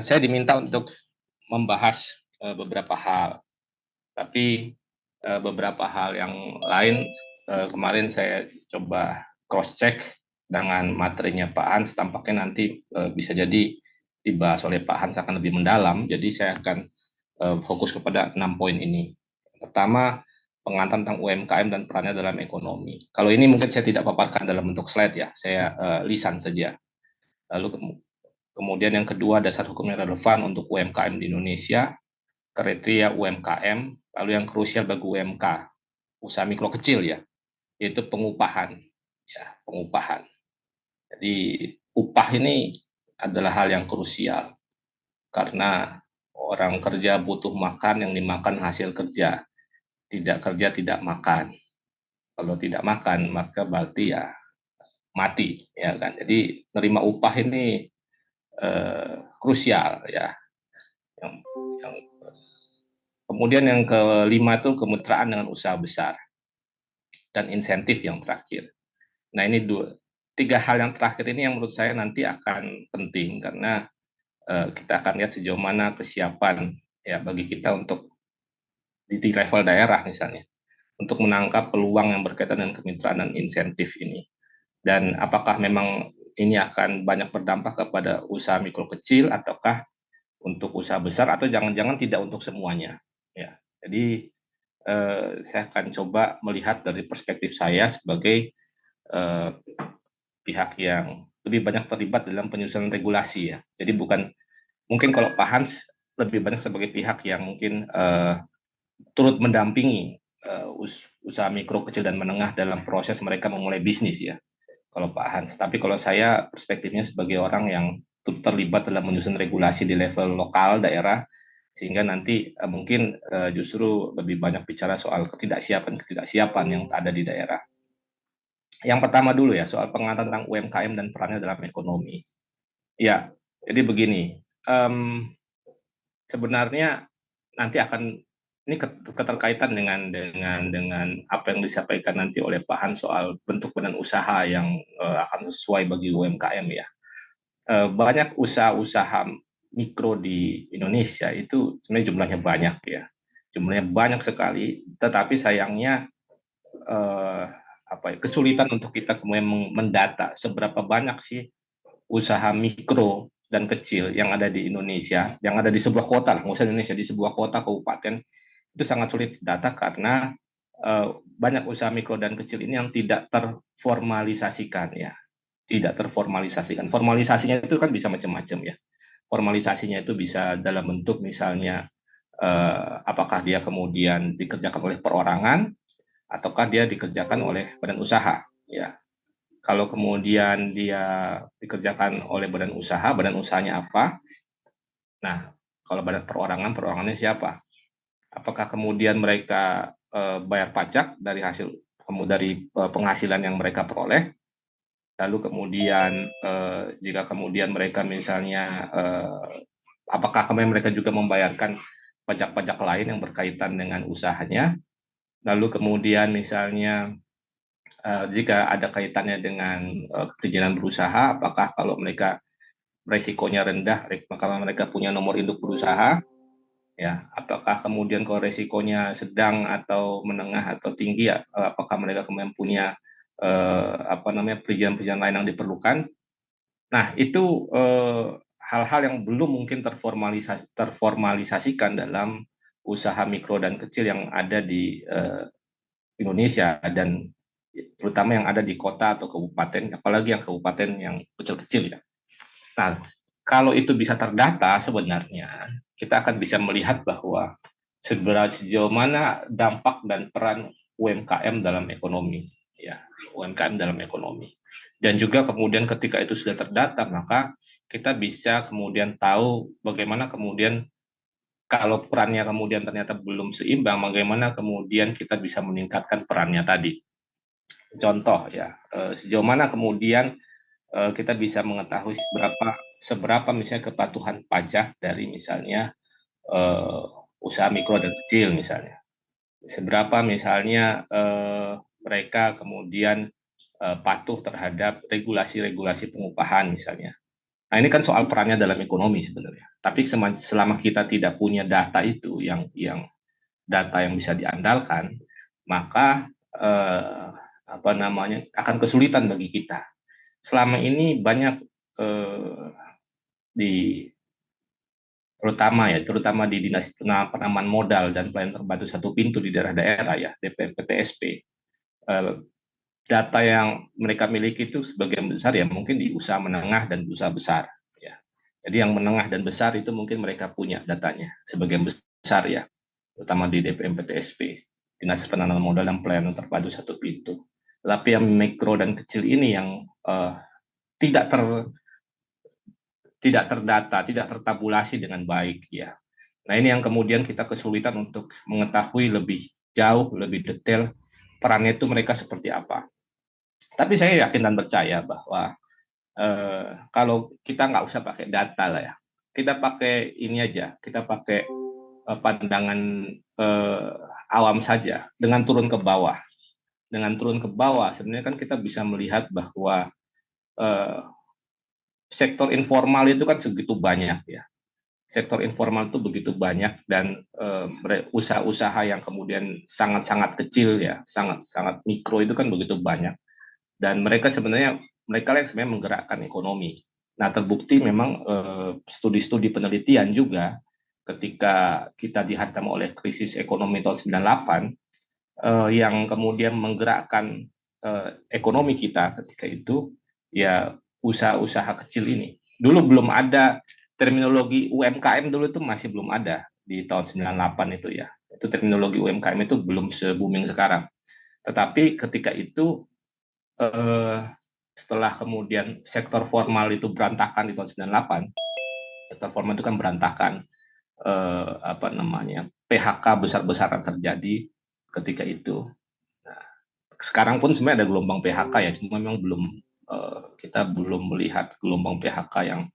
Saya diminta untuk membahas beberapa hal, tapi beberapa hal yang lain kemarin saya coba cross check dengan materinya Pak Hans. Tampaknya nanti bisa jadi dibahas oleh Pak Hans akan lebih mendalam. Jadi saya akan fokus kepada 6 poin ini. Pertama, pengantar tentang UMKM dan perannya dalam ekonomi. Kalau ini mungkin saya tidak paparkan dalam bentuk slide ya, saya lisan saja. Lalu kemudian yang kedua, dasar hukum yang relevan untuk UMKM di Indonesia, kriteria UMKM, lalu yang krusial bagi UMK, usaha mikro kecil ya, yaitu pengupahan. Ya, pengupahan. Jadi upah ini adalah hal yang krusial karena orang kerja butuh makan, yang dimakan hasil kerja. Tidak kerja tidak makan. Kalau tidak makan maka berarti ya mati, ya kan. Jadi nerima upah ini krusial ya. Yang, yang Kemudian yang kelima itu kemitraan dengan usaha besar dan insentif yang terakhir. Nah ini tiga hal yang terakhir ini yang menurut saya nanti akan penting karena kita akan lihat sejauh mana kesiapan ya bagi kita untuk di level daerah misalnya untuk menangkap peluang yang berkaitan dengan kemitraan dan insentif ini. Dan apakah memang ini akan banyak berdampak kepada usaha mikro kecil ataukah untuk usaha besar atau jangan-jangan tidak untuk semuanya. Ya, jadi saya akan coba melihat dari perspektif saya sebagai eh, pihak yang lebih banyak terlibat dalam penyusunan regulasi ya. Jadi bukan mungkin kalau Pak Hans lebih banyak sebagai pihak yang mungkin turut mendampingi usaha mikro kecil dan menengah dalam proses mereka memulai bisnis ya. Kalau Pak Hans. Tapi kalau saya perspektifnya sebagai orang yang terlibat dalam menyusun regulasi di level lokal daerah sehingga nanti mungkin justru lebih banyak bicara soal ketidaksiapan yang ada di daerah. Yang pertama dulu ya soal pengantar tentang UMKM dan perannya dalam ekonomi. Ya, jadi begini. Sebenarnya nanti akan ini keterkaitan dengan apa yang disampaikan nanti oleh Pak Han soal bentuk badan usaha yang akan sesuai bagi UMKM ya. Banyak usaha-usaha mikro di Indonesia itu sebenarnya jumlahnya banyak ya. Jumlahnya banyak sekali, tetapi sayangnya kesulitan untuk kita kemudian mendata seberapa banyak sih usaha mikro dan kecil yang ada di Indonesia, yang ada di sebuah kota, nggak usah Indonesia, di sebuah kota kabupaten itu sangat sulit data karena banyak usaha mikro dan kecil ini yang tidak terformalisasikan ya, tidak terformalisasikan. Formalisasinya itu kan bisa macam-macam ya. Formalisasinya itu bisa dalam bentuk misalnya apakah dia kemudian dikerjakan oleh perorangan ataukah dia dikerjakan oleh badan usaha ya. Kalau kemudian dia dikerjakan oleh badan usaha, badan usahanya apa? Nah, kalau badan perorangan, perorangannya siapa? Apakah kemudian mereka bayar pajak dari penghasilan yang mereka peroleh? Lalu kemudian jika kemudian mereka misalnya apakah kemudian mereka juga membayarkan pajak-pajak lain yang berkaitan dengan usahanya? Lalu kemudian misalnya jika ada kaitannya dengan perizinan berusaha, apakah kalau mereka resikonya rendah, maka mereka punya nomor induk berusaha, ya? Apakah kemudian kalau resikonya sedang atau menengah atau tinggi, ya, apakah mereka kemudian punya perizinan-perizinan lain yang diperlukan? Nah, itu hal-hal yang belum mungkin terformalisasikan dalam usaha mikro dan kecil yang ada di Indonesia dan terutama yang ada di kota atau kabupaten, apalagi yang kabupaten yang kecil-kecil ya. Nah, kalau itu bisa terdata sebenarnya kita akan bisa melihat bahwa sejauh mana dampak dan peran UMKM dalam ekonomi, ya UMKM dalam ekonomi. Dan juga kemudian ketika itu sudah terdata, maka kita bisa kemudian tahu bagaimana kemudian kalau perannya kemudian ternyata belum seimbang, bagaimana kemudian kita bisa meningkatkan perannya tadi. Contoh ya, sejauh mana kemudian kita bisa mengetahui seberapa misalnya kepatuhan pajak dari misalnya uh, usaha mikro dan kecil misalnya, seberapa misalnya mereka kemudian patuh terhadap regulasi-regulasi pengupahan misalnya. Nah, ini kan soal perannya dalam ekonomi sebenarnya. Tapi selama kita tidak punya data itu, yang data yang bisa diandalkan, maka apa namanya akan kesulitan bagi kita. Selama ini banyak di terutama di Dinas Penanaman Modal dan Pelayanan Terpadu Satu Pintu di daerah-daerah ya, DPPTSP. Data yang mereka miliki itu sebagian besar ya mungkin di usaha menengah dan usaha besar ya. Jadi yang menengah dan besar itu mungkin mereka punya datanya sebagian besar ya, terutama di DPMPTSP, Dinas Penanaman Modal dan Pelayanan Terpadu Satu Pintu. Tapi yang mikro dan kecil ini yang tidak terdata, tidak tertabulasi dengan baik ya. Nah, ini yang kemudian kita kesulitan untuk mengetahui lebih jauh, lebih detail perannya itu mereka seperti apa. Tapi saya yakin dan percaya bahwa kalau kita nggak usah pakai data lah ya, kita pakai ini aja, kita pakai pandangan awam saja dengan turun ke bawah. Dengan turun ke bawah, sebenarnya kan kita bisa melihat bahwa sektor informal itu kan segitu banyak ya. Sektor informal itu begitu banyak dan usaha-usaha yang kemudian sangat-sangat kecil ya, sangat-sangat mikro itu kan begitu banyak. Dan mereka yang sebenarnya menggerakkan ekonomi. Nah, terbukti memang studi-studi penelitian juga ketika kita dihantam oleh krisis ekonomi tahun 98 yang kemudian menggerakkan ekonomi kita ketika itu ya usaha-usaha kecil ini. Dulu belum ada terminologi UMKM, dulu itu masih belum ada di tahun 98 itu ya. Itu terminologi UMKM itu belum se-booming sekarang. Tetapi ketika itu setelah kemudian sektor formal itu berantakan di tahun 98, sektor formal itu kan berantakan, apa namanya, PHK besar-besaran terjadi ketika itu. Nah, sekarang pun sebenarnya ada gelombang PHK ya, cuma memang kita belum melihat gelombang PHK yang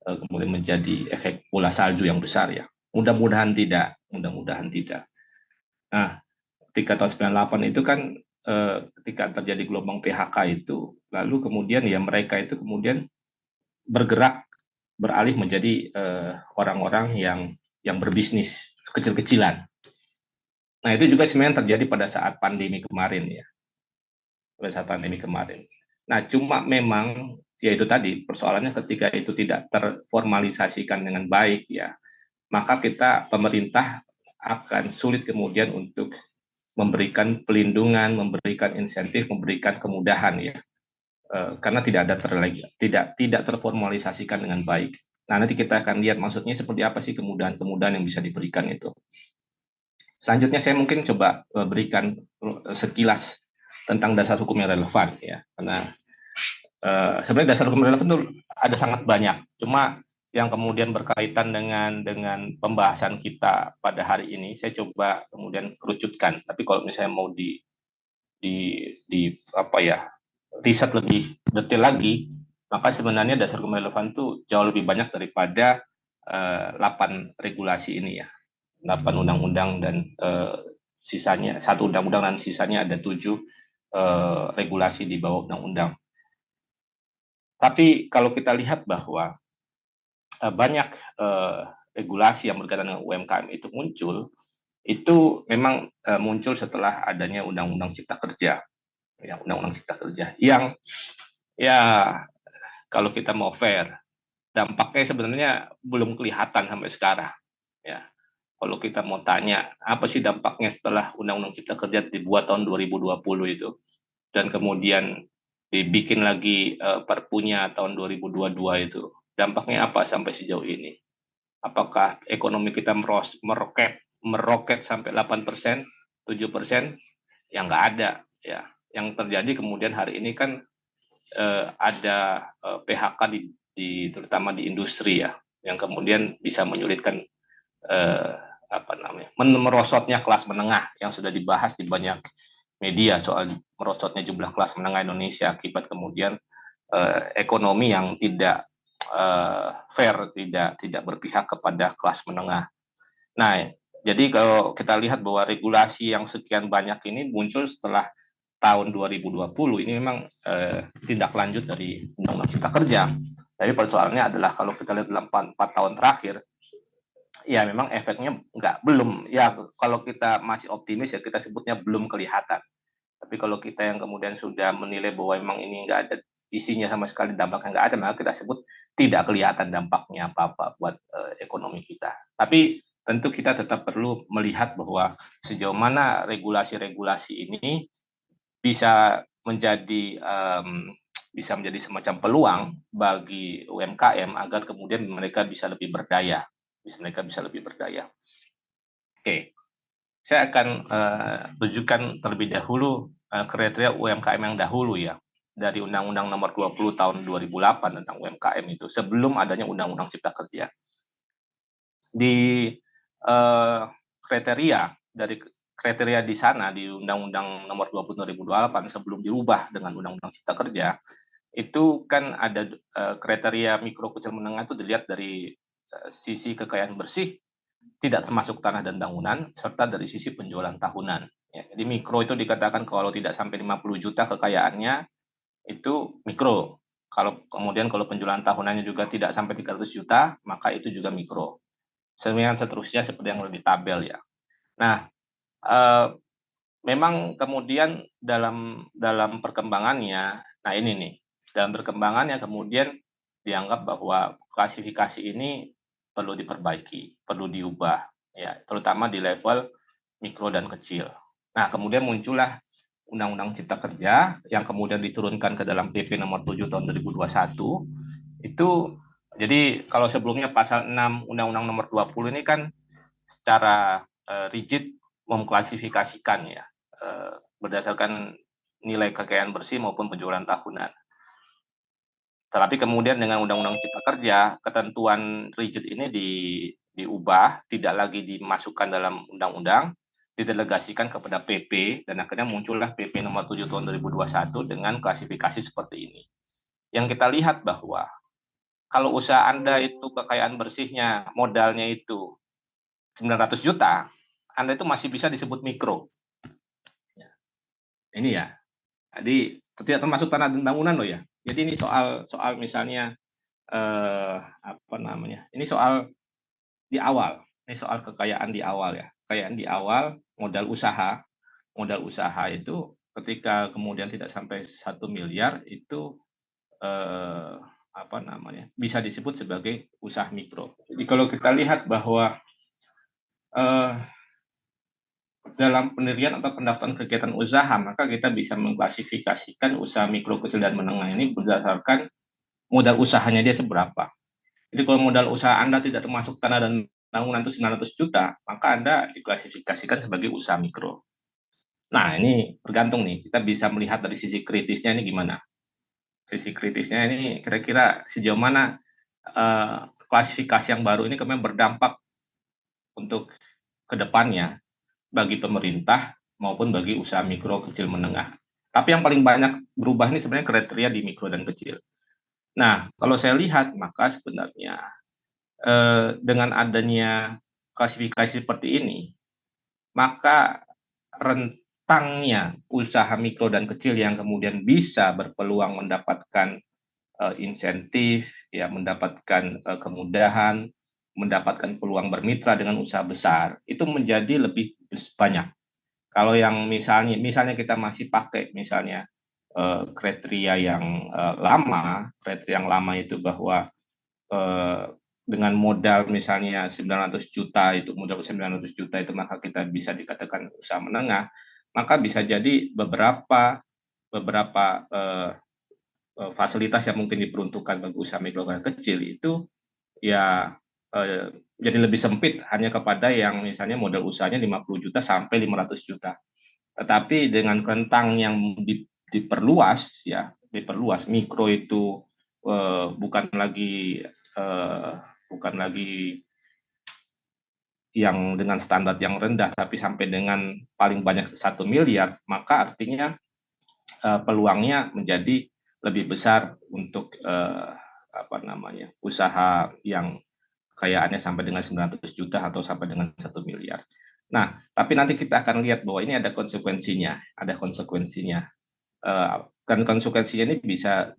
kemudian menjadi efek bola salju yang besar ya. Mudah-mudahan tidak, mudah-mudahan tidak. Nah, ketika tahun 98 itu kan ketika terjadi gelombang PHK itu, lalu kemudian ya mereka itu kemudian bergerak beralih menjadi orang-orang yang berbisnis kecil-kecilan. Nah, itu juga sebenarnya terjadi pada saat pandemi kemarin ya. Pada saat pandemi kemarin. Nah, cuma memang ya itu tadi persoalannya ketika itu tidak terformalisasikan dengan baik ya, maka pemerintah akan sulit kemudian untuk memberikan pelindungan, memberikan insentif, memberikan kemudahan ya, karena tidak terformalisasikan dengan baik. Nah, nanti kita akan lihat maksudnya seperti apa sih kemudahan-kemudahan yang bisa diberikan itu. Selanjutnya saya mungkin coba berikan sekilas tentang dasar hukum yang relevan ya, karena sebenarnya dasar hukum relevan itu ada sangat banyak. Cuma yang kemudian berkaitan dengan pembahasan kita pada hari ini, saya coba kemudian kerucutkan. Tapi kalau misalnya mau di apa ya, riset lebih detail lagi, maka sebenarnya dasar hukum relevan itu jauh lebih banyak daripada 8 regulasi ini ya, 8 undang-undang dan sisanya 1 undang-undang dan sisanya ada 7 regulasi di bawah undang-undang. Tapi kalau kita lihat bahwa banyak regulasi yang berkaitan dengan UMKM itu muncul, itu memang muncul setelah adanya Undang-Undang Cipta Kerja, ya Undang-Undang Cipta Kerja, yang ya kalau kita mau fair, dampaknya sebenarnya belum kelihatan sampai sekarang. Ya, kalau kita mau tanya apa sih dampaknya setelah Undang-Undang Cipta Kerja dibuat tahun 2020 itu, dan kemudian dibikin lagi perpunya tahun 2022 itu, dampaknya apa sampai sejauh ini? Apakah ekonomi kita meroket sampai 8%, 7%? Ya nggak ada. Ya, yang terjadi kemudian hari ini kan ada PHK terutama di industri ya, yang kemudian bisa menyulitkan merosotnya kelas menengah yang sudah dibahas di banyak media soal merosotnya jumlah kelas menengah Indonesia akibat kemudian ekonomi yang tidak fair, tidak berpihak kepada kelas menengah. Nah, jadi kalau kita lihat bahwa regulasi yang sekian banyak ini muncul setelah tahun 2020, ini memang tindak lanjut dari Undang-Undang Cipta Kerja. Tapi persoalannya adalah kalau kita lihat dalam 4 tahun terakhir, ya memang efeknya belum. Ya kalau kita masih optimis ya kita sebutnya belum kelihatan. Tapi kalau kita yang kemudian sudah menilai bahwa memang ini nggak ada isinya sama sekali, dampaknya nggak ada, maka kita sebut tidak kelihatan dampaknya apa-apa buat ekonomi kita. Tapi tentu kita tetap perlu melihat bahwa sejauh mana regulasi-regulasi ini bisa menjadi bisa menjadi semacam peluang bagi UMKM agar kemudian mereka bisa lebih berdaya, bisa lebih berdaya. Oke, saya akan tunjukkan terlebih dahulu kriteria UMKM yang dahulu ya, dari Undang-Undang Nomor 20 Tahun 2008 tentang UMKM itu, sebelum adanya Undang-Undang Cipta Kerja. Di kriteria di sana di Undang-Undang Nomor 20 Tahun 2008 sebelum dirubah dengan Undang-Undang Cipta Kerja, itu kan ada kriteria mikro kecil menengah itu dilihat dari sisi kekayaan bersih, tidak termasuk tanah dan bangunan, serta dari sisi penjualan tahunan. Ya, jadi mikro itu dikatakan kalau tidak sampai 50 juta kekayaannya, itu mikro. Kalau penjualan tahunannya juga tidak sampai 300 juta, maka itu juga mikro. Seterusnya seperti yang lebih tabel ya. Nah, memang kemudian dalam perkembangannya, nah ini nih, dalam perkembangannya kemudian dianggap bahwa klasifikasi ini perlu diperbaiki, perlu diubah, ya, terutama di level mikro dan kecil. Nah, kemudian muncullah Undang-Undang Cipta Kerja yang kemudian diturunkan ke dalam PP nomor 7 tahun 2021. Itu jadi kalau sebelumnya pasal 6 Undang-Undang nomor 20 ini kan secara rigid mengklasifikasikan ya berdasarkan nilai kekayaan bersih maupun penjualan tahunan. Tetapi kemudian dengan Undang-Undang Cipta Kerja, ketentuan rigid ini diubah, tidak lagi dimasukkan dalam undang-undang, didelegasikan kepada PP, dan akhirnya muncullah PP nomor 7 tahun 2021 dengan klasifikasi seperti ini. Yang kita lihat bahwa kalau usaha Anda itu kekayaan bersihnya, modalnya itu 900 juta, Anda itu masih bisa disebut mikro. Ini ya. Jadi tidak termasuk tanah dan bangunan loh ya. Jadi ini soal misalnya apa namanya? Ini soal di awal. Ini soal kekayaan di awal ya. Kekayaan di awal modal usaha. Modal usaha itu ketika kemudian tidak sampai 1 miliar itu apa namanya? Bisa disebut sebagai usaha mikro. Jadi kalau kita lihat bahwa dalam pendirian atau pendaftaran kegiatan usaha, maka kita bisa mengklasifikasikan usaha mikro, kecil, dan menengah ini berdasarkan modal usahanya dia seberapa. Jadi kalau modal usaha Anda tidak termasuk tanah dan bangunan itu 900 juta, maka Anda diklasifikasikan sebagai usaha mikro. Nah, ini tergantung nih, kita bisa melihat dari sisi kritisnya ini gimana. Sisi kritisnya ini kira-kira sejauh mana klasifikasi yang baru ini kemudian berdampak untuk kedepannya bagi pemerintah maupun bagi usaha mikro, kecil, menengah. Tapi yang paling banyak berubah ini sebenarnya kriteria di mikro dan kecil. Nah, kalau saya lihat, maka sebenarnya dengan adanya klasifikasi seperti ini, maka rentangnya usaha mikro dan kecil yang kemudian bisa berpeluang mendapatkan insentif, ya, mendapatkan kemudahan, mendapatkan peluang bermitra dengan usaha besar, itu menjadi lebih banyak. Kalau yang misalnya kita masih pakai misalnya kriteria yang kriteria yang lama itu bahwa dengan modal misalnya 900 juta itu, modal 900 juta itu maka kita bisa dikatakan usaha menengah, maka bisa jadi beberapa fasilitas yang mungkin diperuntukkan bagi usaha mikro dan kecil itu ya jadi lebih sempit hanya kepada yang misalnya modal usahanya 50 juta sampai 500 juta. Tetapi dengan rentang yang diperluas ya, diperluas, mikro itu bukan lagi yang dengan standar yang rendah, tapi sampai dengan paling banyak 1 miliar, maka artinya peluangnya menjadi lebih besar untuk apa namanya, usaha yang kekayaannya sampai dengan 900 juta atau sampai dengan 1 miliar. Nah, tapi nanti kita akan lihat bahwa ini ada konsekuensinya, dan konsekuensinya ini bisa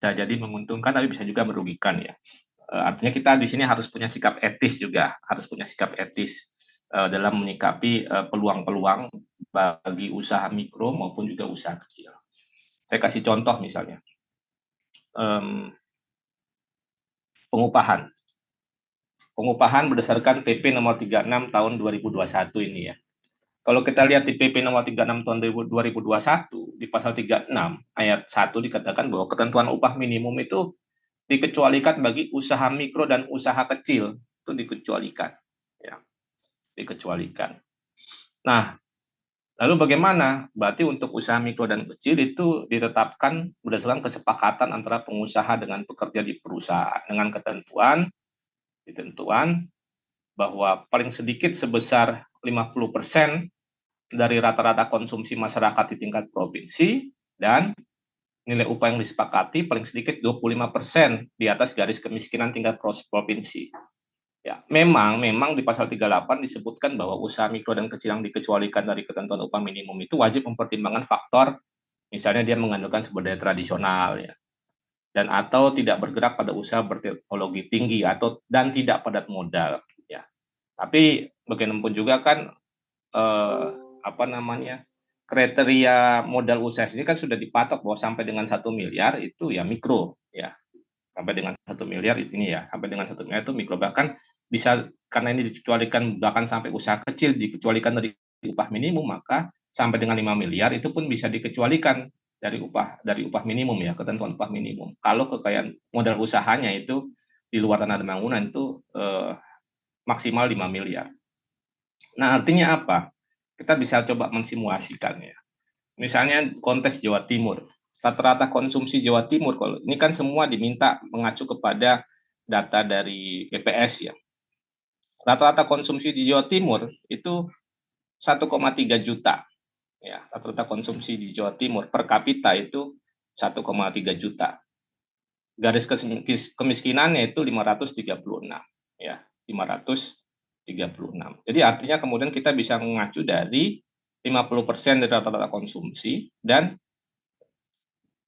bisa jadi menguntungkan tapi bisa juga merugikan ya. Artinya kita di sini harus punya sikap etis juga, harus punya sikap etis dalam menyikapi peluang-peluang bagi usaha mikro maupun juga usaha kecil. Saya kasih contoh misalnya, pengupahan. Pengupahan berdasarkan PP nomor 36 tahun 2021 ini ya. Kalau kita lihat di PP nomor 36 tahun 2021, di pasal 36 ayat 1 dikatakan bahwa ketentuan upah minimum itu dikecualikan bagi usaha mikro dan usaha kecil. Itu dikecualikan. Ya, dikecualikan. Nah, lalu bagaimana? Berarti untuk usaha mikro dan kecil itu ditetapkan berdasarkan kesepakatan antara pengusaha dengan pekerja di perusahaan dengan ketentuan bahwa paling sedikit sebesar 50% dari rata-rata konsumsi masyarakat di tingkat provinsi dan nilai upah yang disepakati paling sedikit 25% di atas garis kemiskinan tingkat provinsi. Ya, memang di pasal 38 disebutkan bahwa usaha mikro dan kecil yang dikecualikan dari ketentuan upah minimum itu wajib mempertimbangkan faktor misalnya dia mengandalkan sumber daya tradisional ya, dan atau tidak bergerak pada usaha berteknologi tinggi atau dan tidak padat modal ya. Tapi bagaimanapun juga kan apa namanya, kriteria modal usaha ini kan sudah dipatok bahwa sampai dengan 1 miliar itu ya mikro ya, sampai dengan 1 miliar ini ya, sampai dengan 1 miliar itu mikro, bahkan bisa karena ini dikecualikan bahkan sampai usaha kecil dikecualikan dari upah minimum, maka sampai dengan 5 miliar itu pun bisa dikecualikan dari upah minimum ya, ketentuan upah minimum. Kalau kekayaan modal usahanya itu di luar tanah dan bangunan itu maksimal 5 miliar. Nah, artinya apa? Kita bisa coba mensimulasikannya. Misalnya konteks Jawa Timur. Rata-rata konsumsi Jawa Timur, kalau ini kan semua diminta mengacu kepada data dari BPS ya. Rata-rata konsumsi di Jawa Timur itu 1,3 juta. Ya, rata-rata konsumsi di Jawa Timur per kapita itu 1,3 juta. Garis kemiskinannya itu 536 ya, 536. Jadi artinya kemudian kita bisa mengacu dari 50% dari rata-rata konsumsi dan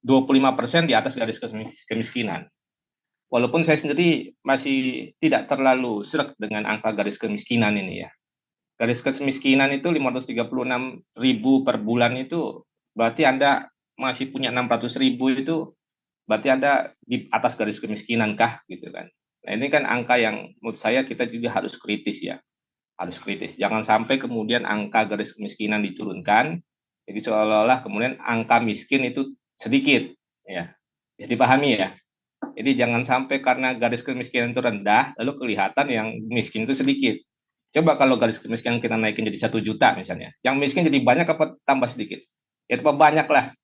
25% di atas garis kemiskinan. Walaupun saya sendiri masih tidak terlalu sreg dengan angka garis kemiskinan ini ya. Garis kemiskinan itu 536.000 per bulan itu berarti Anda masih punya 600.000 itu berarti Anda di atas garis kemiskinan kah gitu kan. Nah, ini kan angka yang menurut saya kita juga harus kritis ya. Harus kritis. Jangan sampai kemudian angka garis kemiskinan diturunkan, jadi seolah-olah kemudian angka miskin itu sedikit ya. Jadi pahami ya. Jadi jangan sampai karena garis kemiskinan itu rendah, lalu kelihatan yang miskin itu sedikit. Coba kalau garis kemiskinan kita naikin jadi 1 juta misalnya, yang miskin jadi banyak apa tambah sedikit? Ya tambah banyak lah,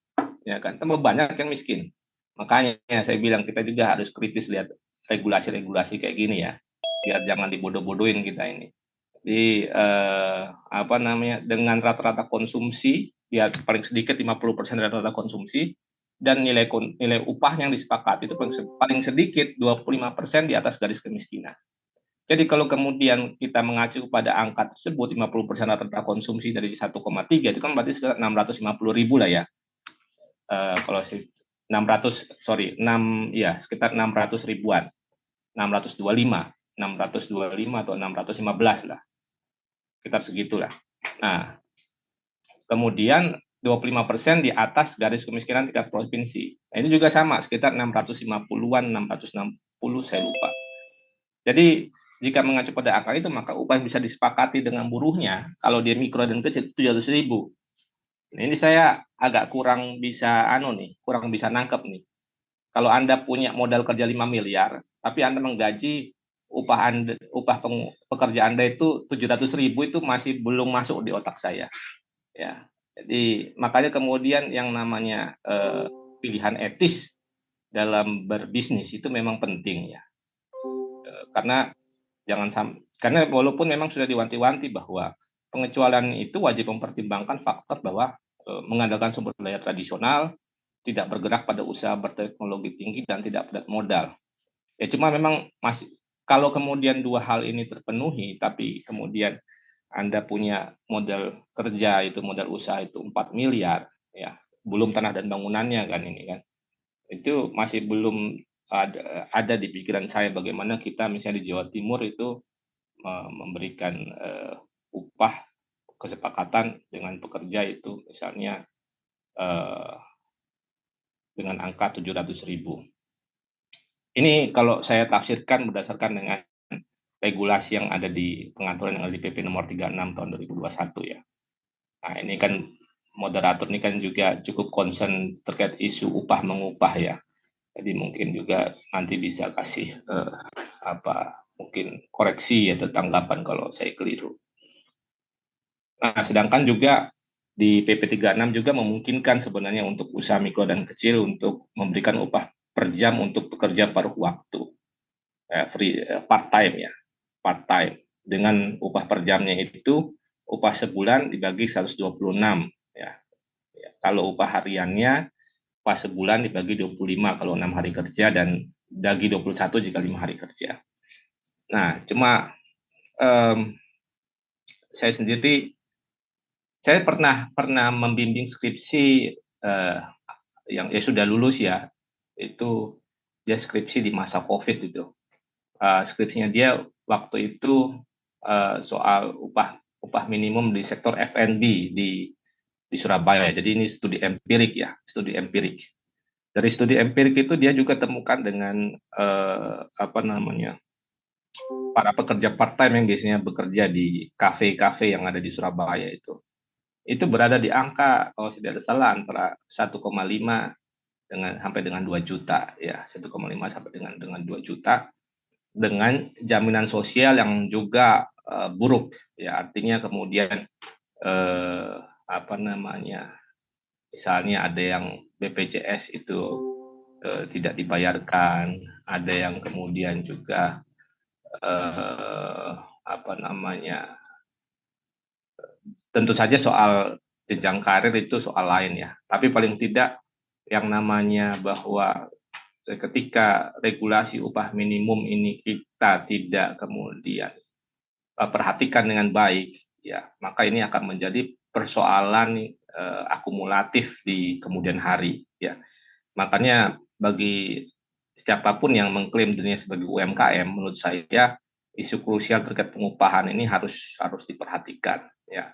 ya kan? Tambah banyak yang miskin. Makanya saya bilang kita juga harus kritis lihat regulasi-regulasi kayak gini ya, biar jangan dibodoh-bodohin kita ini. Di apa namanya, dengan rata-rata konsumsi ya paling sedikit 50% dari rata-rata konsumsi dan nilai upah yang disepakati itu paling sedikit 25% di atas garis kemiskinan. Jadi kalau kemudian kita mengacu pada angka tersebut 50% rata-rata konsumsi dari 1,3 itu kan berarti sekitar 650.000 lah ya. Kalau 600 sorry 6 ya sekitar 600 ribuan, 625 atau 615 lah, sekitar segitulah. Nah, kemudian 25% di atas garis kemiskinan tingkat provinsi. Nah, ini juga sama, sekitar 650-an, 660 saya lupa. Jadi, jika mengacu pada angka itu, maka upah yang bisa disepakati dengan buruhnya, kalau dia mikro dan kecil, 700.000. Nah, ini saya agak kurang bisa kurang bisa nangkep nih. Kalau Anda punya modal kerja 5 miliar, tapi Anda menggaji upah pekerja Anda itu 700.000 itu masih belum masuk di otak saya. Ya, jadi makanya kemudian yang namanya pilihan etis dalam berbisnis itu memang penting ya. Karena karena walaupun memang sudah diwanti-wanti bahwa pengecualian itu wajib mempertimbangkan faktor bahwa mengandalkan sumber daya tradisional, tidak bergerak pada usaha berteknologi tinggi dan tidak padat modal. Ya cuma memang masih kalau kemudian dua hal ini terpenuhi, tapi kemudian Anda punya modal kerja itu modal usaha itu 4 miliar, ya belum tanah dan bangunannya kan ini kan. Itu masih belum ada di pikiran saya bagaimana kita misalnya di Jawa Timur itu memberikan upah kesepakatan dengan pekerja itu misalnya eh, dengan angka 700.000. Ini kalau saya tafsirkan berdasarkan dengan regulasi yang ada di pengaturan yang ada di PP nomor 36 tahun 2021 ya. Nah, ini kan moderator ini kan juga cukup concern terkait isu upah mengupah ya. Jadi mungkin juga nanti bisa kasih mungkin koreksi atau tanggapan kalau saya keliru. Nah, sedangkan juga di PP 36 juga memungkinkan sebenarnya untuk usaha mikro dan kecil untuk memberikan upah per jam untuk pekerja paruh waktu, part time ya, part time. Dengan upah per jamnya itu upah sebulan dibagi 126 ya. Kalau upah hariannya upah sebulan dibagi 25 kalau 6 hari kerja dan bagi 21 jika 5 hari kerja. Nah, cuma saya sendiri pernah membimbing skripsi yang sudah lulus ya, itu dia skripsi di masa COVID itu. Skripsinya dia waktu itu soal upah minimum di sektor F&B di Surabaya. Jadi ini studi empirik ya, studi empirik. Dari studi empirik itu dia juga temukan dengan para pekerja part-time yang biasanya bekerja di kafe-kafe yang ada di Surabaya itu berada di angka kalau tidak salah antara 1,5 sampai dengan 2 juta ya, 1,5 sampai dengan 2 juta dengan jaminan sosial yang juga buruk ya, artinya kemudian misalnya ada yang BPJS itu tidak dibayarkan, ada yang kemudian juga tentu saja soal jenjang karir itu soal lain ya, tapi paling tidak yang namanya bahwa ketika regulasi upah minimum ini kita tidak kemudian perhatikan dengan baik ya, maka ini akan menjadi persoalan akumulatif di kemudian hari ya. Makanya bagi siapapun yang mengklaim dirinya sebagai UMKM, menurut saya isu krusial terkait pengupahan ini harus diperhatikan ya.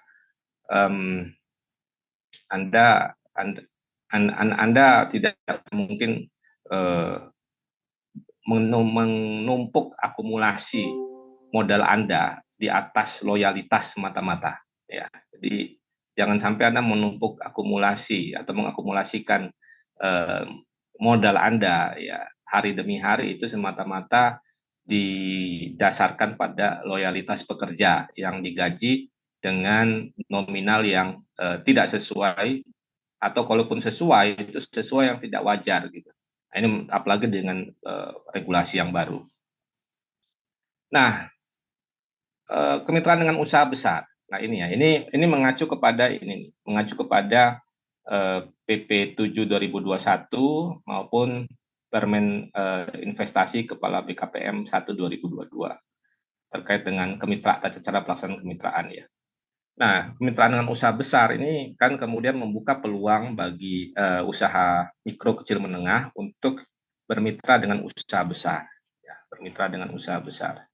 Anda tidak mungkin menumpuk akumulasi modal Anda di atas loyalitas semata-mata ya. Jadi jangan sampai Anda menumpuk akumulasi atau mengakumulasikan modal Anda ya hari demi hari itu semata-mata didasarkan pada loyalitas pekerja yang digaji dengan nominal yang tidak sesuai, atau kalaupun sesuai itu sesuai yang tidak wajar gitu. Nah, ini apalagi dengan regulasi yang baru. Nah, kemitraan dengan usaha besar. Nah, ini ya, ini mengacu kepada PP 7 2021 maupun Permen Investasi Kepala BKPM 1 2022 terkait dengan tata cara pelaksanaan kemitraan ya. Nah, kemitraan dengan usaha besar ini kan kemudian membuka peluang bagi usaha mikro kecil menengah untuk bermitra dengan usaha besar. Ya, bermitra dengan usaha besar.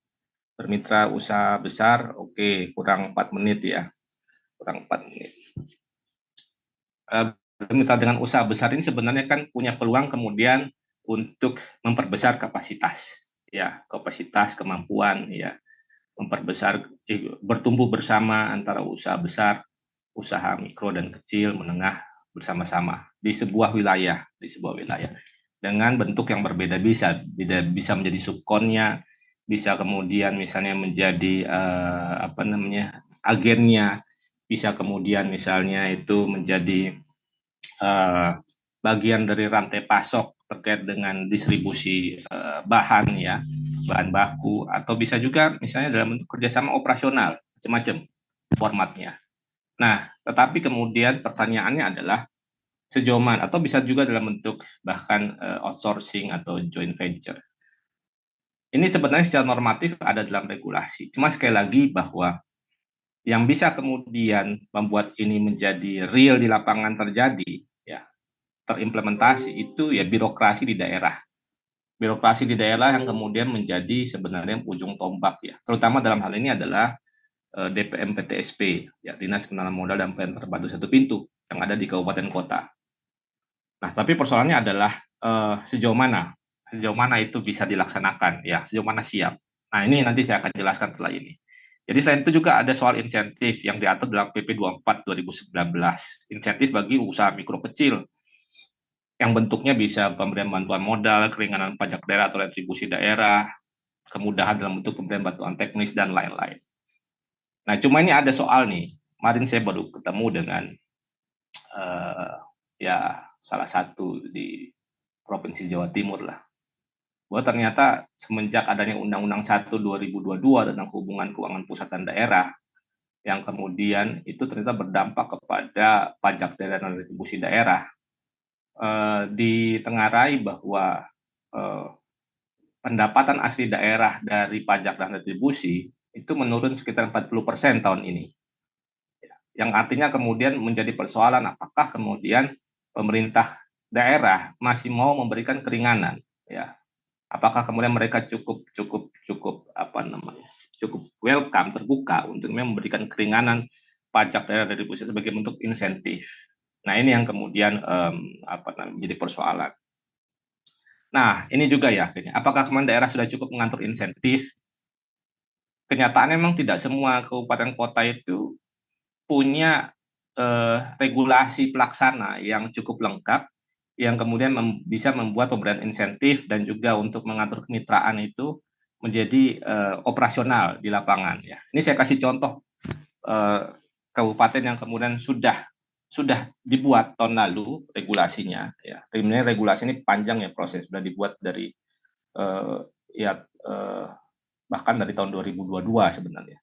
Bermitra usaha besar, oke, kurang 4 menit ya. Kurang 4 menit. Bermitra dengan usaha besar ini sebenarnya kan punya peluang kemudian untuk memperbesar kapasitas, ya, kapasitas, kemampuan, ya, memperbesar, bertumbuh bersama antara usaha besar, usaha mikro dan kecil, menengah bersama-sama di sebuah wilayah, dengan bentuk yang berbeda, bisa menjadi subkonnya, bisa kemudian misalnya menjadi agennya, bisa kemudian misalnya itu menjadi bagian dari rantai pasok terkait dengan distribusi bahan ya, bahan baku, atau bisa juga misalnya dalam bentuk kerjasama operasional, macam-macam formatnya. Nah, tetapi kemudian pertanyaannya adalah sejauh mana, atau bisa juga dalam bentuk bahkan outsourcing atau joint venture. Ini sebenarnya secara normatif ada dalam regulasi. Cuma sekali lagi bahwa yang bisa kemudian membuat ini menjadi real di lapangan terjadi, ya, terimplementasi itu ya birokrasi di daerah. Birokrasi di daerah yang kemudian menjadi sebenarnya ujung tombak ya. Terutama dalam hal ini adalah DPM PTSP, ya Dinas Penanaman Modal dan Pelayanan Terpadu Satu Pintu yang ada di kabupaten kota. Nah, tapi persoalannya adalah sejauh mana itu bisa dilaksanakan, ya sejauh mana siap. Nah, ini nanti saya akan jelaskan setelah ini. Jadi selain itu juga ada soal insentif yang diatur dalam PP 24 2019. Insentif bagi usaha mikro kecil yang bentuknya bisa pemberian bantuan modal, keringanan pajak daerah atau retribusi daerah, kemudahan dalam bentuk pemberian bantuan teknis, dan lain-lain. Nah, cuma ini ada soal nih. Kemarin saya baru ketemu dengan ya salah satu di Provinsi Jawa Timur lah. Bahwa ternyata semenjak adanya Undang-Undang 1 2022 tentang hubungan keuangan pusat dan daerah, yang kemudian itu ternyata berdampak kepada pajak daerah dan retribusi daerah, ditengarai bahwa pendapatan asli daerah dari pajak dan retribusi itu menurun sekitar 40% tahun ini. Yang artinya kemudian menjadi persoalan apakah kemudian pemerintah daerah masih mau memberikan keringanan, ya. Apakah kemudian mereka cukup apa namanya? Cukup welcome, terbuka untuk memberikan keringanan pajak daerah dari pusat sebagai bentuk insentif. Nah, ini yang kemudian apa namanya menjadi persoalan. Nah, ini juga ya, apakah kemudian daerah sudah cukup mengatur insentif? Kenyataannya memang tidak semua kabupaten kota itu punya regulasi pelaksana yang cukup lengkap, yang kemudian bisa membuat pemberian insentif dan juga untuk mengatur kemitraan itu menjadi operasional di lapangan. Ya, ini saya kasih contoh kabupaten yang kemudian sudah dibuat tahun lalu regulasinya. Ya, sebenarnya regulasi ini panjang ya proses, sudah dibuat dari ya bahkan dari tahun 2022 sebenarnya.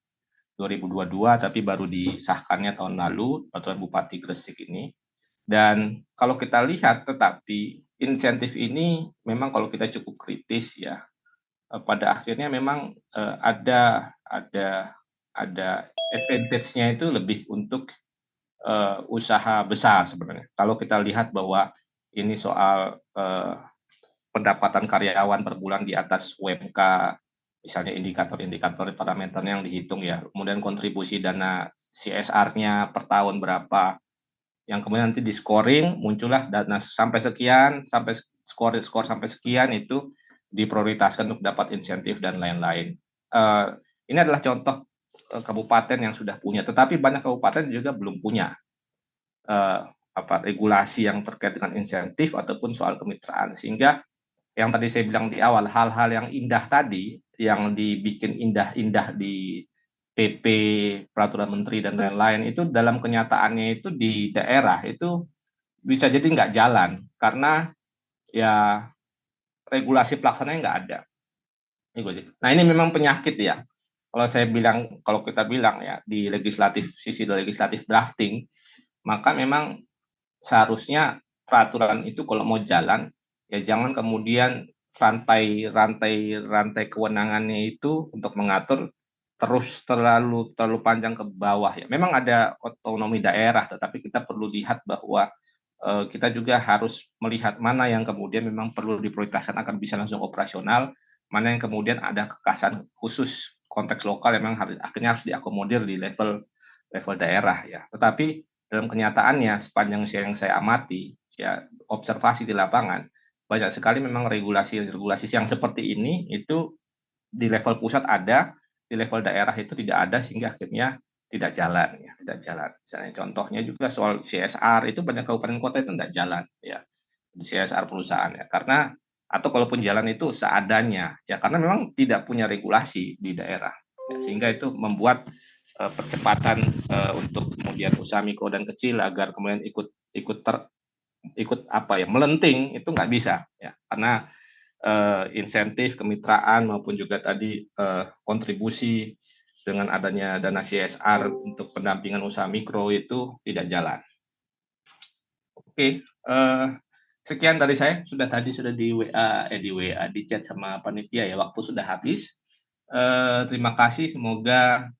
2022 tapi baru disahkannya tahun lalu peraturan Bupati Gresik ini. Dan kalau kita lihat tetapi insentif ini memang kalau kita cukup kritis ya, pada akhirnya memang ada advantage-nya itu lebih untuk usaha besar sebenarnya. Kalau kita lihat bahwa ini soal pendapatan karyawan per bulan di atas UMK, misalnya indikator-indikator parameternya yang dihitung ya, kemudian kontribusi dana CSR-nya per tahun berapa, yang kemudian nanti di scoring muncullah dana sampai sekian, sampai skor sampai sekian itu diprioritaskan untuk dapat insentif dan lain-lain. Ini adalah contoh kabupaten yang sudah punya, tetapi banyak kabupaten juga belum punya regulasi yang terkait dengan insentif ataupun soal kemitraan, sehingga yang tadi saya bilang di awal, hal-hal yang indah tadi, yang dibikin indah-indah di PP, peraturan menteri dan lain-lain, itu dalam kenyataannya itu di daerah itu bisa jadi nggak jalan karena ya regulasi pelaksananya nggak ada. Nah, ini memang penyakit ya. Kalau kita bilang ya di sisi legislatif drafting, maka memang seharusnya peraturan itu kalau mau jalan ya jangan kemudian rantai kewenangannya itu untuk mengatur terus terlalu panjang ke bawah ya. Memang ada otonomi daerah, tetapi kita perlu lihat bahwa kita juga harus melihat mana yang kemudian memang perlu diprioritaskan akan bisa langsung operasional, mana yang kemudian ada kekasan khusus konteks lokal yang memang akhirnya harus diakomodir di level daerah ya. Tetapi dalam kenyataannya sepanjang yang saya amati ya, observasi di lapangan, banyak sekali memang regulasi yang seperti ini itu di level pusat ada, di level daerah itu tidak ada, sehingga akhirnya tidak jalan ya, tidak jalan. Misalnya contohnya juga soal CSR itu banyak kabupaten kota itu tidak jalan ya, di CSR perusahaan ya, karena atau kalaupun jalan itu seadanya ya, karena memang tidak punya regulasi di daerah ya, sehingga itu membuat percepatan untuk kemudian usaha mikro dan kecil agar kemudian ikut apa ya melenting itu nggak bisa ya, karena insentif kemitraan maupun juga tadi kontribusi dengan adanya dana CSR untuk pendampingan usaha mikro itu tidak jalan. Oke, sekian dari saya. Sudah di WA di chat sama panitia ya, waktu sudah habis. Terima kasih, semoga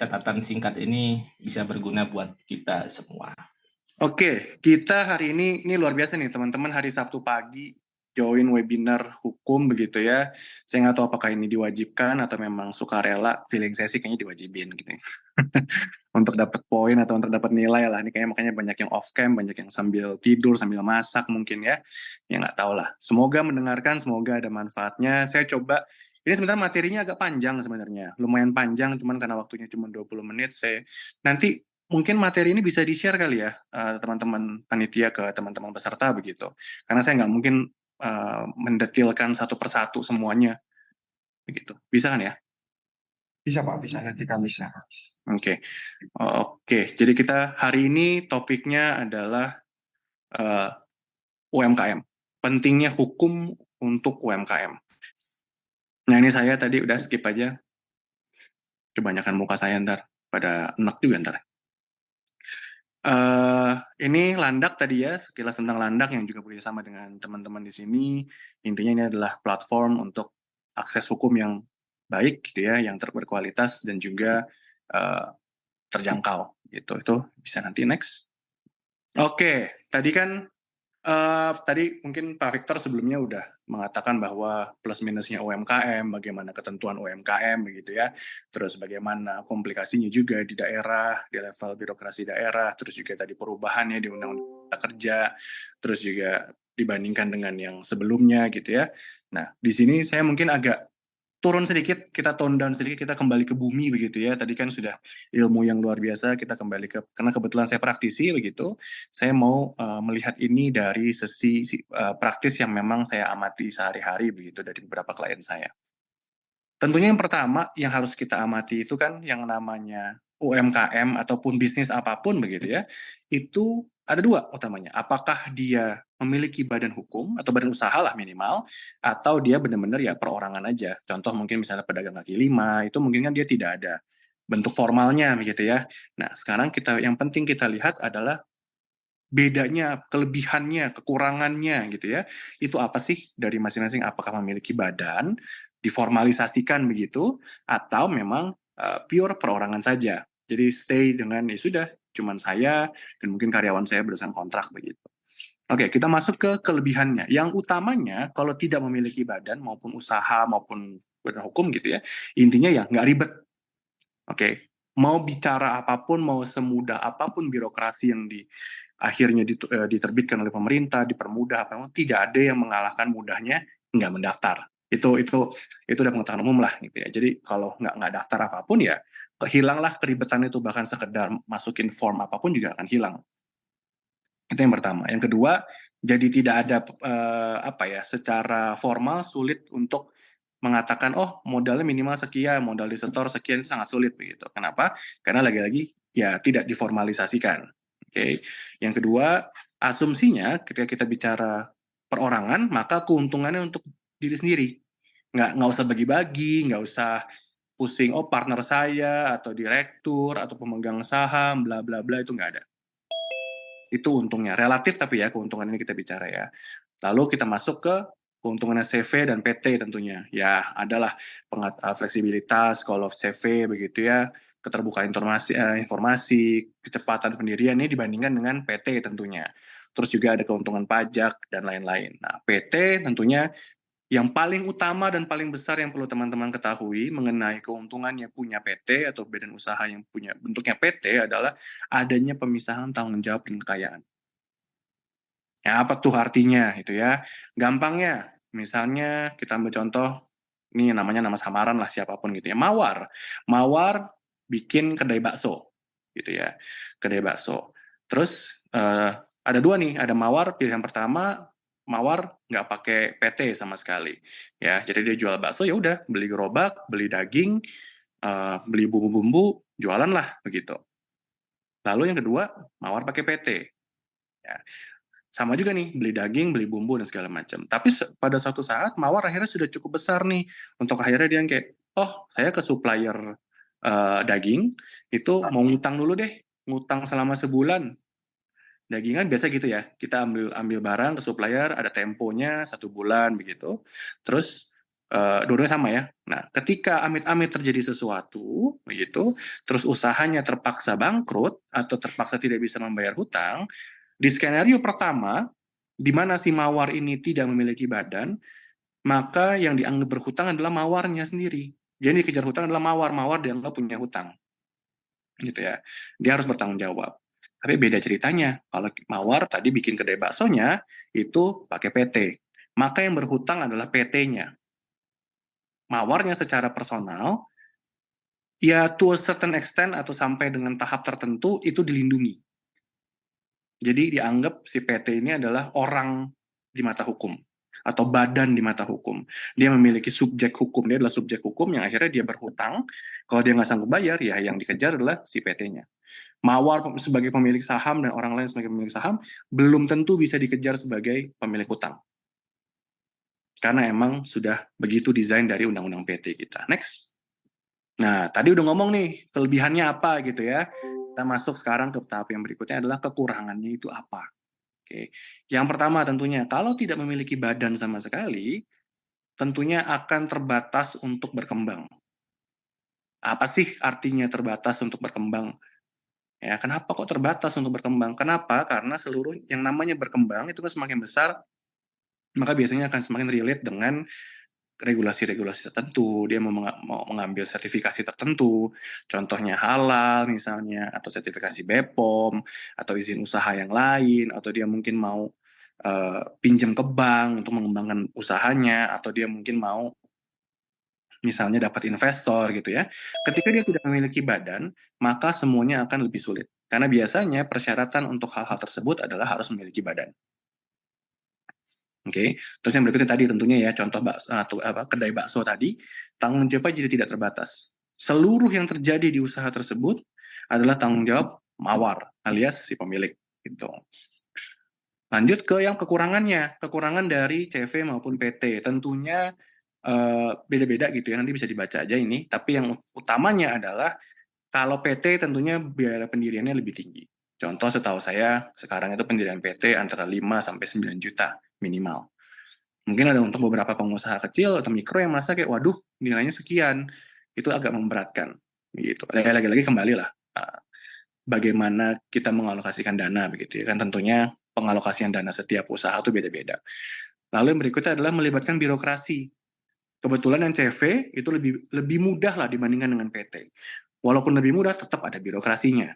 catatan singkat ini bisa berguna buat kita semua. Oke, kita hari ini luar biasa nih teman-teman, hari Sabtu pagi join webinar hukum begitu ya. Saya nggak tahu apakah ini diwajibkan atau memang sukarela. Feeling saya sih kayaknya diwajibin gitu ya. Untuk dapat poin atau untuk dapat nilai lah. Ini kayaknya makanya banyak yang off cam, banyak yang sambil tidur, sambil masak mungkin ya. Ya nggak tahu lah. Semoga mendengarkan, semoga ada manfaatnya. Saya coba, ini sebenarnya materinya agak panjang sebenarnya. Lumayan panjang, cuman karena waktunya cuma 20 menit, saya nanti mungkin materi ini bisa di-share kali ya, teman-teman panitia ke teman-teman peserta begitu. Karena saya nggak mungkin mendetilkan satu persatu semuanya begitu. Bisa kan ya? Bisa Pak, bisa nanti kami bisa. Oke. Oke, jadi kita hari ini topiknya adalah eh, UMKM. Pentingnya hukum untuk UMKM. Nah, ini saya tadi udah skip aja. Kebanyakan muka saya ntar pada enak juga ntar. eh ini Landak tadi ya, sekilas tentang Landak yang juga bekerjasama dengan teman-teman di sini. Intinya ini adalah platform untuk akses hukum yang baik gitu ya, yang berkualitas dan juga eh, terjangkau gitu. Itu bisa nanti next. Oke, tadi kan tadi mungkin Pak Victor sebelumnya udah mengatakan bahwa plus minusnya UMKM, bagaimana ketentuan UMKM begitu ya, terus bagaimana komplikasinya juga di daerah, di level birokrasi daerah, terus juga tadi perubahannya di Undang-Undang Cipta Kerja, terus juga dibandingkan dengan yang sebelumnya gitu ya. Nah, di sini saya mungkin agak turun sedikit, kita tone down sedikit, kita kembali ke bumi begitu ya. Tadi kan sudah ilmu yang luar biasa, kita kembali ke, karena kebetulan saya praktisi begitu, saya mau melihat ini dari sisi praktis yang memang saya amati sehari-hari begitu dari beberapa klien saya. Tentunya yang pertama yang harus kita amati itu kan yang namanya UMKM ataupun bisnis apapun begitu ya, itu ada dua utamanya. Apakah dia memiliki badan hukum atau badan usaha lah minimal, atau dia benar-benar ya perorangan aja. Contoh mungkin misalnya pedagang kaki lima, itu mungkin kan dia tidak ada bentuk formalnya begitu ya. Nah sekarang yang penting kita lihat adalah bedanya, kelebihannya, kekurangannya gitu ya. Itu apa sih dari masing-masing? Apakah memiliki badan, diformalisasikan begitu, atau memang pure perorangan saja. Jadi stay dengan ya sudah, cuman saya dan mungkin karyawan saya berdasarkan kontrak begitu. Oke, kita masuk ke kelebihannya. Yang utamanya kalau tidak memiliki badan maupun usaha maupun badan hukum gitu ya, intinya ya nggak ribet. Oke, mau bicara apapun, mau semudah apapun birokrasi yang akhirnya diterbitkan oleh pemerintah, dipermudah apa, tidak ada yang mengalahkan mudahnya nggak mendaftar. Itu udah pengetahuan umum lah gitu ya. Jadi kalau nggak daftar apapun ya hilanglah keribetan itu, bahkan sekedar masukin form apapun juga akan hilang. Itu yang pertama. Yang kedua, jadi tidak ada apa ya, secara formal sulit untuk mengatakan oh modalnya minimal sekian, modal di setor sekian, itu sangat sulit begitu. Kenapa? Karena lagi-lagi ya tidak diformalisasikan. Oke. Yang kedua, asumsinya ketika kita bicara perorangan, maka keuntungannya untuk diri sendiri. Nggak usah bagi-bagi, nggak usah pusing oh partner saya atau direktur atau pemegang saham bla bla bla, itu nggak ada. Itu untungnya. Relatif tapi ya, keuntungan ini kita bicara ya. Lalu kita masuk ke keuntungannya CV dan PT tentunya. Ya, adalah fleksibilitas kalau CV begitu ya, keterbukaan informasi, kecepatan pendirian ini dibandingkan dengan PT tentunya. Terus juga ada keuntungan pajak dan lain-lain. Nah, PT tentunya yang paling utama dan paling besar yang perlu teman-teman ketahui mengenai keuntungannya punya PT atau badan usaha yang punya bentuknya PT adalah adanya pemisahan tanggung jawab dan kekayaan. Ya, apa tuh artinya itu ya? Gampangnya, misalnya kita ambil contoh, ini namanya nama samaran lah siapapun gitu ya, Mawar. Mawar bikin kedai bakso gitu ya, kedai bakso. Terus ada dua nih, ada Mawar pilihan pertama, Mawar nggak pakai PT sama sekali ya, jadi dia jual bakso ya udah, beli gerobak, beli daging, beli bumbu-bumbu, jualan lah begitu. Lalu yang kedua, Mawar pakai PT. Ya, sama juga nih, beli daging, beli bumbu dan segala macam. Tapi pada suatu saat Mawar akhirnya sudah cukup besar nih untuk akhirnya dia kayak, oh saya ke supplier daging itu mau ngutang dulu deh, ngutang selama sebulan. Dagingan biasa gitu ya, kita ambil ambil barang ke supplier, ada temponya 1 bulan begitu. Terus dua-duanya sama ya. Nah, ketika amit-amit terjadi sesuatu begitu, terus usahanya terpaksa bangkrut atau terpaksa tidak bisa membayar hutang, Di skenario pertama, di mana si mawar ini tidak memiliki badan, maka yang dianggap berhutang adalah mawarnya sendiri. Jadi dikejar hutang adalah mawar dianggap punya hutang. Gitu ya. Dia harus bertanggung jawab. Tapi beda ceritanya. Kalau mawar tadi bikin kedai baksonya, itu pakai PT. Maka yang berhutang adalah PT-nya. Mawarnya secara personal, ya to a certain extent atau sampai dengan tahap tertentu, itu dilindungi. Jadi dianggap si PT ini adalah orang di mata hukum atau badan di mata hukum. Dia memiliki subjek hukum, dia adalah subjek hukum yang akhirnya dia berhutang. Kalau dia nggak sanggup bayar, ya yang dikejar adalah si PT-nya. Mawar sebagai pemilik saham dan orang lain sebagai pemilik saham belum tentu bisa dikejar sebagai pemilik hutang. Karena emang sudah begitu desain dari undang-undang PT kita. Next. Nah, tadi udah ngomong nih, kelebihannya apa gitu ya. Kita masuk sekarang ke tahap yang berikutnya adalah kekurangannya itu apa. Oke. Yang pertama tentunya, kalau tidak memiliki badan sama sekali, tentunya akan terbatas untuk berkembang. Apa sih artinya terbatas untuk berkembang? Ya, kenapa kok terbatas untuk berkembang? Kenapa? Karena seluruh yang namanya berkembang itu kan semakin besar, maka biasanya akan semakin relate dengan regulasi-regulasi tertentu, dia mau mengambil sertifikasi tertentu, contohnya halal misalnya, atau sertifikasi BPOM, atau izin usaha yang lain, atau dia mungkin mau pinjam ke bank untuk mengembangkan usahanya, atau dia mungkin mau misalnya dapat investor gitu ya. Ketika dia tidak memiliki badan, maka semuanya akan lebih sulit. Karena biasanya persyaratan untuk hal-hal tersebut adalah harus memiliki badan. Oke, terus yang berikutnya tadi tentunya ya contoh bakso, kedai bakso tadi, tanggung jawabnya jadi tidak terbatas. Seluruh yang terjadi di usaha tersebut adalah tanggung jawab mawar alias si pemilik gitu. Lanjut ke yang kekurangannya, kekurangan dari CV maupun PT. Tentunya beda-beda gitu ya, nanti bisa dibaca aja ini. Tapi yang utamanya adalah kalau PT tentunya biaya pendiriannya lebih tinggi. Contoh setahu saya sekarang itu pendirian PT antara 5 sampai 9 juta minimal. Mungkin ada untuk beberapa pengusaha kecil atau mikro yang merasa kayak, waduh, nilainya sekian. Itu agak memberatkan. Gitu. Lagi-lagi kembali lah, bagaimana kita mengalokasikan dana, begitu ya. Kan tentunya pengalokasian dana setiap usaha itu beda-beda. Lalu yang berikutnya adalah melibatkan birokrasi. Kebetulan yang CV itu lebih mudah lah dibandingkan dengan PT. Walaupun lebih mudah, tetap ada birokrasinya.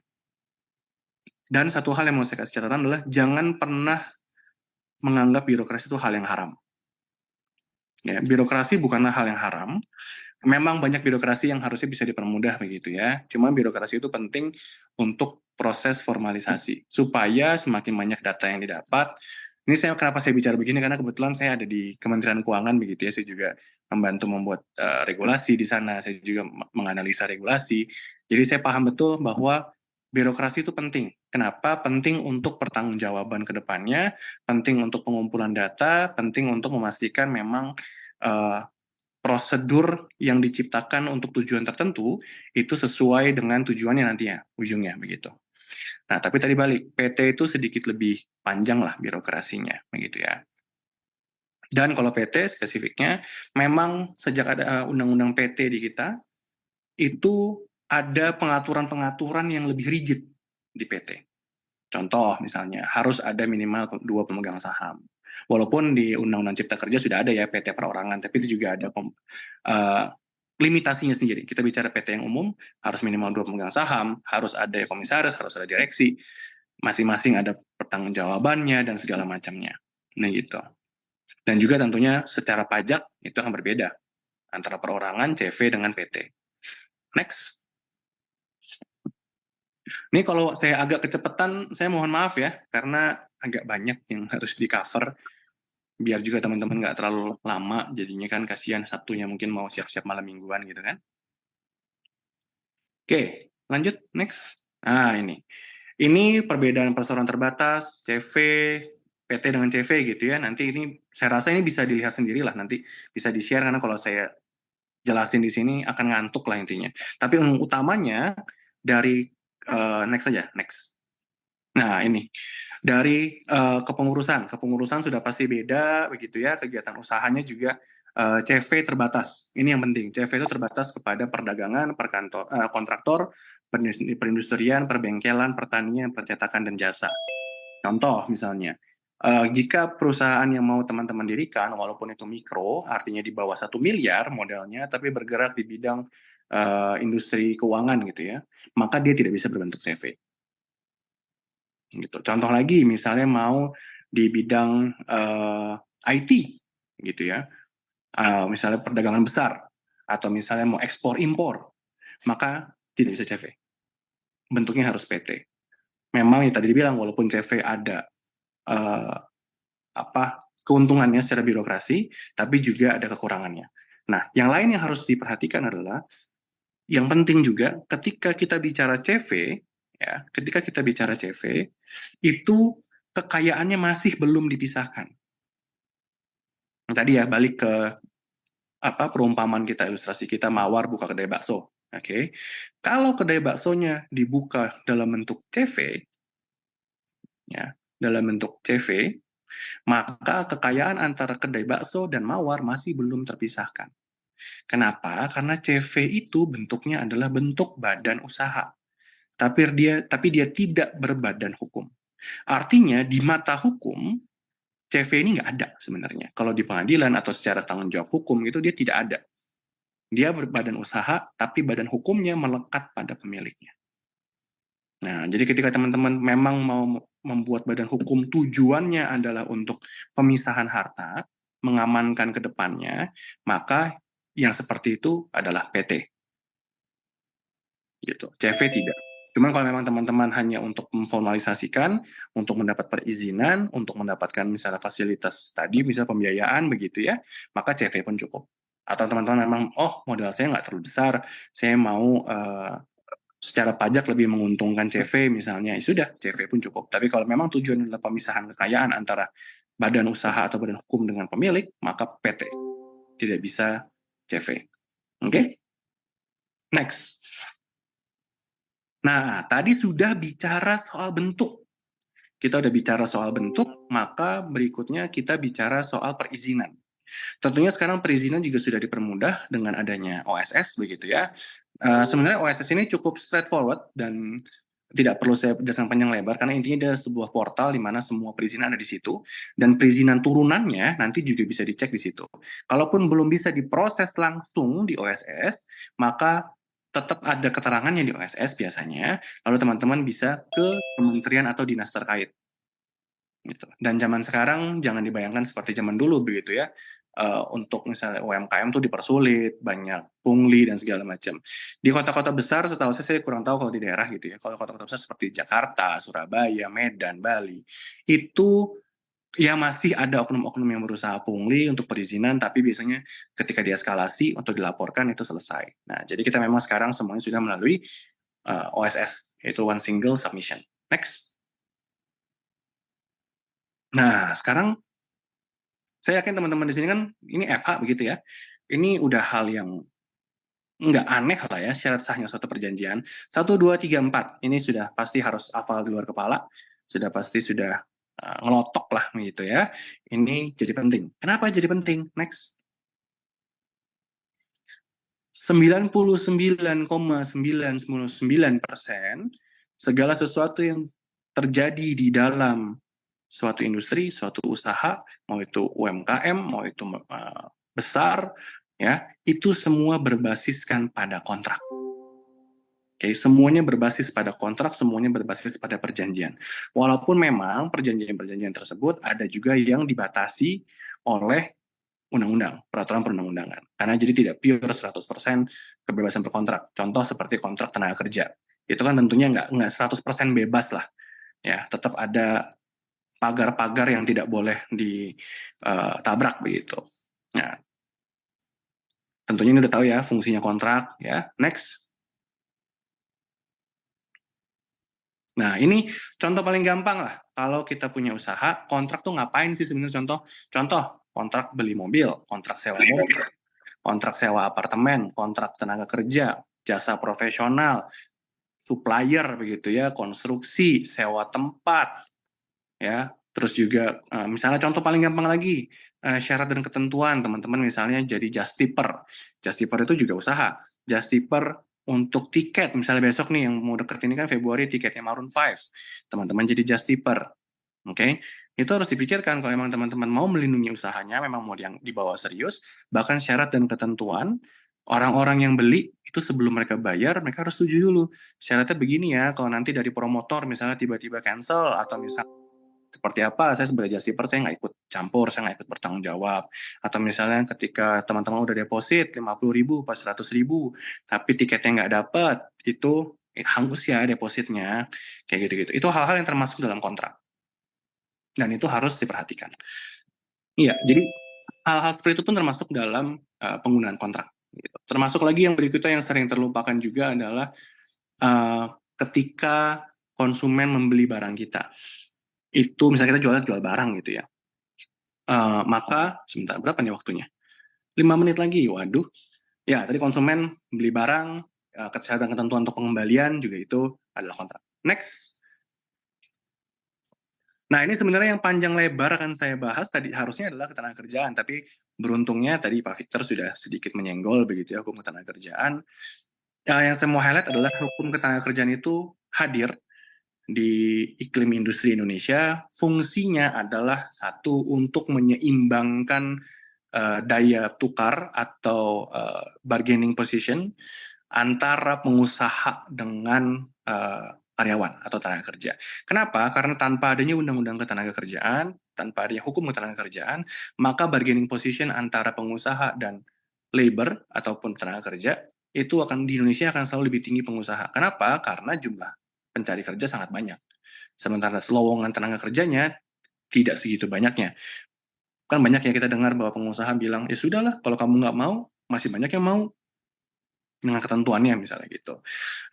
Dan satu hal yang mau saya kasih catatan adalah jangan pernah menganggap birokrasi itu hal yang haram. Ya, birokrasi bukanlah hal yang haram. Memang banyak birokrasi yang harusnya bisa dipermudah begitu ya. Cuma birokrasi itu penting untuk proses formalisasi supaya semakin banyak data yang didapat. Ini kenapa saya bicara begini karena kebetulan saya ada di Kementerian Keuangan begitu ya. Saya juga membantu membuat regulasi di sana. Saya juga menganalisa regulasi. Jadi saya paham betul bahwa birokrasi itu penting. Kenapa? Penting untuk pertanggungjawaban ke depannya, penting untuk pengumpulan data, penting untuk memastikan memang prosedur yang diciptakan untuk tujuan tertentu itu sesuai dengan tujuannya nantinya, ujungnya begitu. Nah, tapi tadi balik, PT itu sedikit lebih panjang lah birokrasinya, begitu ya. Dan kalau PT spesifiknya, memang sejak ada undang-undang PT di kita, itu ada pengaturan-pengaturan yang lebih rigid di PT. Contoh misalnya, harus ada minimal 2 pemegang saham. Walaupun di Undang-Undang Cipta Kerja sudah ada ya PT perorangan, tapi itu juga ada limitasinya sendiri. Kita bicara PT yang umum, harus minimal 2 pemegang saham, harus ada komisaris, harus ada direksi, masing-masing ada pertanggungjawabannya dan segala macamnya. Nah gitu. Dan juga tentunya secara pajak itu akan berbeda antara perorangan, CV dengan PT. Next. Ini kalau saya agak kecepatan, saya mohon maaf ya, karena agak banyak yang harus di-cover, biar juga teman-teman nggak terlalu lama, jadinya kan kasihan Sabtunya mungkin mau siap-siap malam mingguan gitu kan. Oke, lanjut, next. Nah, ini. Ini perbedaan perseroan terbatas, CV, PT dengan CV gitu ya. Nanti ini, saya rasa ini bisa dilihat sendiri lah, nanti bisa di-share, karena kalau saya jelasin di sini akan ngantuk lah intinya. Tapi yang utamanya, dari, next aja, next. Nah, ini. Dari kepengurusan sudah pasti beda, begitu ya. Kegiatan usahanya juga CV terbatas. Ini yang penting. CV itu terbatas kepada perdagangan, kontraktor, perindustrian, perbengkelan, pertanian, percetakan, dan jasa. Contoh misalnya, jika perusahaan yang mau teman-teman dirikan, walaupun itu mikro, artinya di bawah 1 miliar modalnya, tapi bergerak di bidang industri keuangan gitu ya, maka dia tidak bisa berbentuk CV. Gitu. Contoh lagi, misalnya mau di bidang IT gitu ya, misalnya perdagangan besar, atau misalnya mau ekspor impor, maka tidak bisa CV. Bentuknya harus PT. Memang yang tadi dibilang, walaupun CV ada keuntungannya secara birokrasi, tapi juga ada kekurangannya. Nah, yang lain yang harus diperhatikan adalah yang penting juga ketika kita bicara CV, ya, ketika kita bicara CV itu kekayaannya masih belum dipisahkan. Tadi ya balik ke perumpamaan kita, ilustrasi kita, mawar buka kedai bakso. Oke, kalau kedai baksonya dibuka dalam bentuk CV, ya, dalam bentuk CV, maka kekayaan antara kedai bakso dan mawar masih belum terpisahkan. Kenapa? Karena CV itu bentuknya adalah bentuk badan usaha, tapi dia tidak berbadan hukum. Artinya di mata hukum CV ini nggak ada sebenarnya. Kalau di pengadilan atau secara tanggung jawab hukum itu dia tidak ada. Dia berbadan usaha, tapi badan hukumnya melekat pada pemiliknya. Nah, jadi ketika teman-teman memang mau membuat badan hukum, tujuannya adalah untuk pemisahan harta, mengamankan ke depannya, maka yang seperti itu adalah PT. Gitu. CV tidak. Cuman kalau memang teman-teman hanya untuk memformalisasikan, untuk mendapat perizinan, untuk mendapatkan misalnya fasilitas tadi, misalnya pembiayaan begitu ya, maka CV pun cukup. Atau teman-teman memang, modal saya nggak terlalu besar, saya mau secara pajak lebih menguntungkan CV misalnya, ya sudah, CV pun cukup. Tapi kalau memang tujuan adalah pemisahan kekayaan antara badan usaha atau badan hukum dengan pemilik, maka PT. Tidak bisa CV. Oke? Next. Nah, tadi sudah bicara soal bentuk. Kita udah bicara soal bentuk, maka berikutnya kita bicara soal perizinan. Tentunya sekarang perizinan juga sudah dipermudah dengan adanya OSS begitu ya. Sebenarnya OSS ini cukup straightforward dan tidak perlu saya jelaskan panjang lebar karena intinya dia sebuah portal di mana semua perizinan ada di situ dan perizinan turunannya nanti juga bisa dicek di situ. Kalaupun belum bisa diproses langsung di OSS, maka tetap ada keterangannya di OSS biasanya. Lalu teman-teman bisa ke kementerian atau dinas terkait. Gitu. Dan zaman sekarang jangan dibayangkan seperti zaman dulu begitu ya. Untuk misalnya UMKM tuh dipersulit, banyak pungli dan segala macam. Di kota-kota besar, setahu saya kurang tahu kalau di daerah gitu ya. Kalau kota-kota besar seperti Jakarta, Surabaya, Medan, Bali, itu ya masih ada oknum-oknum yang berusaha pungli untuk perizinan, tapi biasanya ketika dieskalasi untuk dilaporkan itu selesai. Nah, jadi kita memang sekarang semuanya sudah melalui OSS, yaitu One Single Submission. Next. Nah, sekarang saya yakin teman-teman di sini kan ini FH begitu ya. Ini udah hal yang nggak aneh lah ya, syarat sahnya suatu perjanjian. 1, 2, 3, 4. Ini sudah pasti harus hafal di luar kepala. Sudah pasti sudah ngelotok lah gitu ya. Ini jadi penting. Kenapa jadi penting? Next. 99,999% segala sesuatu yang terjadi di dalam suatu industri, suatu usaha, mau itu UMKM, mau itu besar, ya, itu semua berbasiskan pada kontrak. Oke, semuanya berbasis pada kontrak, semuanya berbasis pada perjanjian. Walaupun memang perjanjian-perjanjian tersebut ada juga yang dibatasi oleh undang-undang, peraturan perundang-undangan. Karena jadi tidak pure 100% kebebasan berkontrak. Contoh seperti kontrak tenaga kerja. Itu kan tentunya nggak 100% bebas lah. Ya, tetap ada pagar-pagar yang tidak boleh ditabrak begitu. Nah, tentunya ini udah tahu ya fungsinya kontrak ya. Next. Nah, ini contoh paling gampang lah. Kalau kita punya usaha, kontrak tuh ngapain sih sebenarnya contoh kontrak beli mobil, kontrak sewa mobil, kontrak sewa apartemen, kontrak tenaga kerja, jasa profesional, supplier begitu ya, konstruksi, sewa tempat, ya. Terus juga misalnya contoh paling gampang lagi, syarat dan ketentuan teman-teman misalnya jadi justiper. Justiper itu juga usaha. Justiper untuk tiket, misalnya besok nih yang mau deket ini kan Februari tiketnya Maroon 5. Teman-teman jadi justiper. Oke, itu harus dipikirkan kalau memang teman-teman mau melindungi usahanya, memang mau yang dibawa serius, bahkan syarat dan ketentuan orang-orang yang beli itu sebelum mereka bayar, mereka harus setuju dulu. Syaratnya begini ya, kalau nanti dari promotor misalnya tiba-tiba cancel atau misalnya seperti apa, saya sebagai justiper saya nggak ikut campur, saya nggak ikut bertanggung jawab. Atau misalnya ketika teman-teman udah deposit 50.000, pas 100.000, tapi tiketnya nggak dapat, itu hangus ya depositnya, kayak gitu-gitu. Itu hal-hal yang termasuk dalam kontrak. Dan itu harus diperhatikan. Iya, jadi hal-hal seperti itu pun termasuk dalam penggunaan kontrak. Gitu. Termasuk lagi yang berikutnya yang sering terlupakan juga adalah ketika konsumen membeli barang kita. Itu misalnya kita jual barang gitu ya. Maka sebentar, berapa nih waktunya? 5 menit lagi, waduh. Ya, tadi konsumen beli barang, kesehatan ketentuan untuk pengembalian juga itu adalah kontrak. Next. Nah, ini sebenarnya yang panjang lebar akan saya bahas tadi harusnya adalah ketenagakerjaan, tapi beruntungnya tadi Pak Victor sudah sedikit menyenggol begitu ya hukum ketenagakerjaan. Yang saya mau highlight adalah hukum ketenagakerjaan itu hadir di iklim industri Indonesia. Fungsinya adalah satu untuk menyeimbangkan daya tukar atau bargaining position antara pengusaha dengan karyawan atau tenaga kerja. Kenapa? Karena tanpa adanya undang-undang ketenagakerjaan, tanpa adanya hukum ketenagakerjaan, maka bargaining position antara pengusaha dan labor ataupun tenaga kerja itu akan di Indonesia akan selalu lebih tinggi pengusaha. Kenapa? Karena jumlah pencari kerja sangat banyak. Sementara lowongan tenaga kerjanya tidak segitu banyaknya. Kan banyak yang kita dengar bahwa pengusaha bilang, ya sudahlah, kalau kamu nggak mau, masih banyak yang mau dengan ketentuannya misalnya gitu.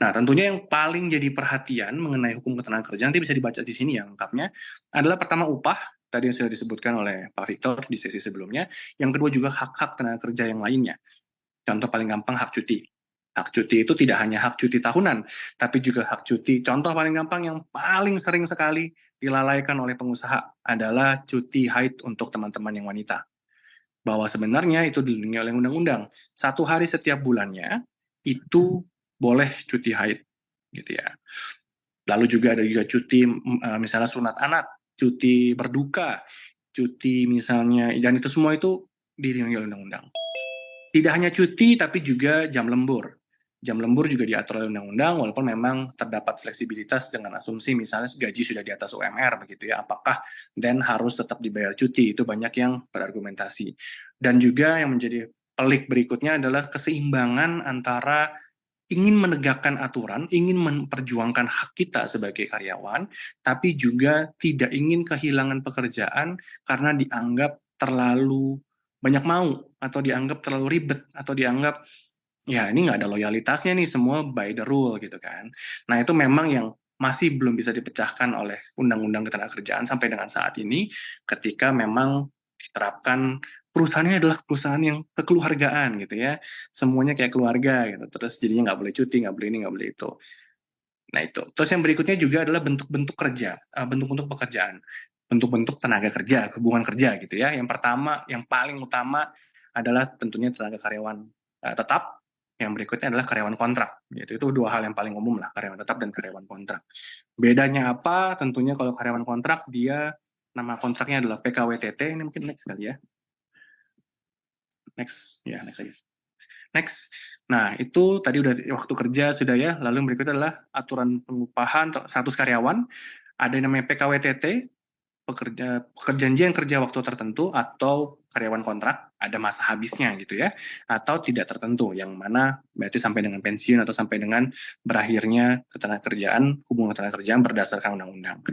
Nah, tentunya yang paling jadi perhatian mengenai hukum ketenagakerjaan nanti bisa dibaca di sini ya lengkapnya adalah pertama upah tadi yang sudah disebutkan oleh Pak Victor di sesi sebelumnya. Yang kedua juga hak-hak tenaga kerja yang lainnya. Contoh paling gampang hak cuti. Hak cuti itu tidak hanya hak cuti tahunan, tapi juga hak cuti. Contoh paling gampang yang paling sering sekali dilalaikan oleh pengusaha adalah cuti haid untuk teman-teman yang wanita. Bahwa sebenarnya itu dilindungi oleh undang-undang. 1 hari setiap bulannya itu boleh cuti haid, gitu ya. Lalu juga ada juga cuti misalnya sunat anak, cuti berduka, cuti misalnya, dan itu semua itu dilindungi oleh undang-undang. Tidak hanya cuti, tapi juga jam lembur. Jam lembur juga diatur oleh undang-undang, walaupun memang terdapat fleksibilitas dengan asumsi misalnya gaji sudah di atas UMR, begitu ya. Apakah dan harus tetap dibayar cuti? Itu banyak yang berargumentasi. Dan juga yang menjadi pelik berikutnya adalah keseimbangan antara ingin menegakkan aturan, ingin memperjuangkan hak kita sebagai karyawan, tapi juga tidak ingin kehilangan pekerjaan karena dianggap terlalu banyak mau, atau dianggap terlalu ribet, atau dianggap ya ini nggak ada loyalitasnya nih, semua by the rule gitu kan. Nah itu memang yang masih belum bisa dipecahkan oleh Undang-Undang Ketenagakerjaan sampai dengan saat ini, ketika memang diterapkan perusahaannya adalah perusahaan yang kekeluargaan gitu ya, semuanya kayak keluarga gitu, terus jadinya nggak boleh cuti, nggak boleh ini, nggak boleh itu. Nah itu. Terus yang berikutnya juga adalah bentuk-bentuk kerja, bentuk-bentuk pekerjaan, bentuk-bentuk tenaga kerja, hubungan kerja gitu ya. Yang pertama, yang paling utama adalah tentunya tenaga karyawan tetap. Yang berikutnya adalah karyawan kontrak. Gitu. Itu 2 hal yang paling umum lah, karyawan tetap dan karyawan kontrak. Bedanya apa? Tentunya kalau karyawan kontrak dia nama kontraknya adalah PKWTT. Ini mungkin next kali ya. Next, ya next aja. Next. Nah, itu tadi udah waktu kerja sudah ya. Lalu yang berikutnya adalah aturan pengupahan status karyawan. Ada yang namanya PKWTT, perjanjian kerja waktu tertentu, atau karyawan kontrak, ada masa habisnya gitu ya. Atau tidak tertentu, yang mana berarti sampai dengan pensiun atau sampai dengan berakhirnya ketenagakerjaan, hubungan ketenagakerjaan berdasarkan undang-undang.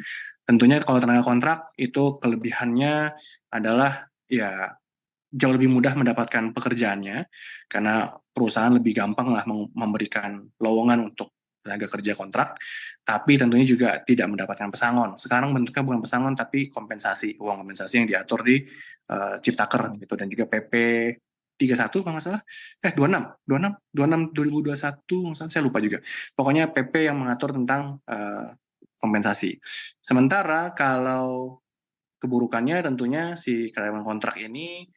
Tentunya kalau tenaga kontrak itu kelebihannya adalah ya jauh lebih mudah mendapatkan pekerjaannya karena perusahaan lebih gampang lah memberikan lowongan untuk tenaga kerja kontrak, tapi tentunya juga tidak mendapatkan pesangon. Sekarang bentuknya bukan pesangon tapi kompensasi, uang kompensasi yang diatur di Ciptaker gitu, dan juga PP 31 kalau nggak salah, 26 2021 misalnya, saya lupa juga. Pokoknya PP yang mengatur tentang kompensasi. Sementara kalau keburukannya tentunya si karyawan kontrak ini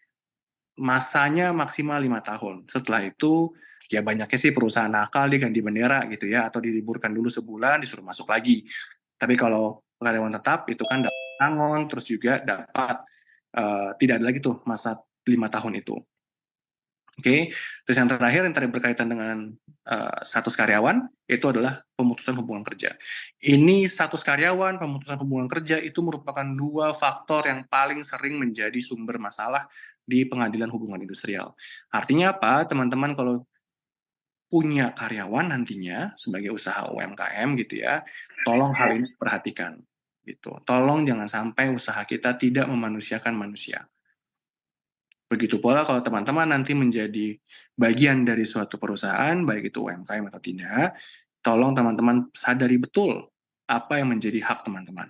masanya maksimal 5 tahun. Setelah itu ya banyaknya sih perusahaan nakal, dia ganti bendera gitu ya, atau diliburkan dulu sebulan disuruh masuk lagi. Tapi kalau karyawan tetap itu kan pesangon, terus juga dapat tidak ada lagi tuh masa 5 tahun itu. Oke, terus yang terakhir yang tadi berkaitan dengan status karyawan itu adalah pemutusan hubungan kerja. Ini status karyawan, pemutusan hubungan kerja itu merupakan dua faktor yang paling sering menjadi sumber masalah di pengadilan hubungan industrial. Artinya apa, teman-teman kalau punya karyawan nantinya sebagai usaha UMKM gitu ya, tolong hal ini perhatikan gitu. Tolong jangan sampai usaha kita tidak memanusiakan manusia. Begitu pula kalau teman-teman nanti menjadi bagian dari suatu perusahaan, baik itu UMKM atau tidak, tolong teman-teman sadari betul apa yang menjadi hak teman-teman.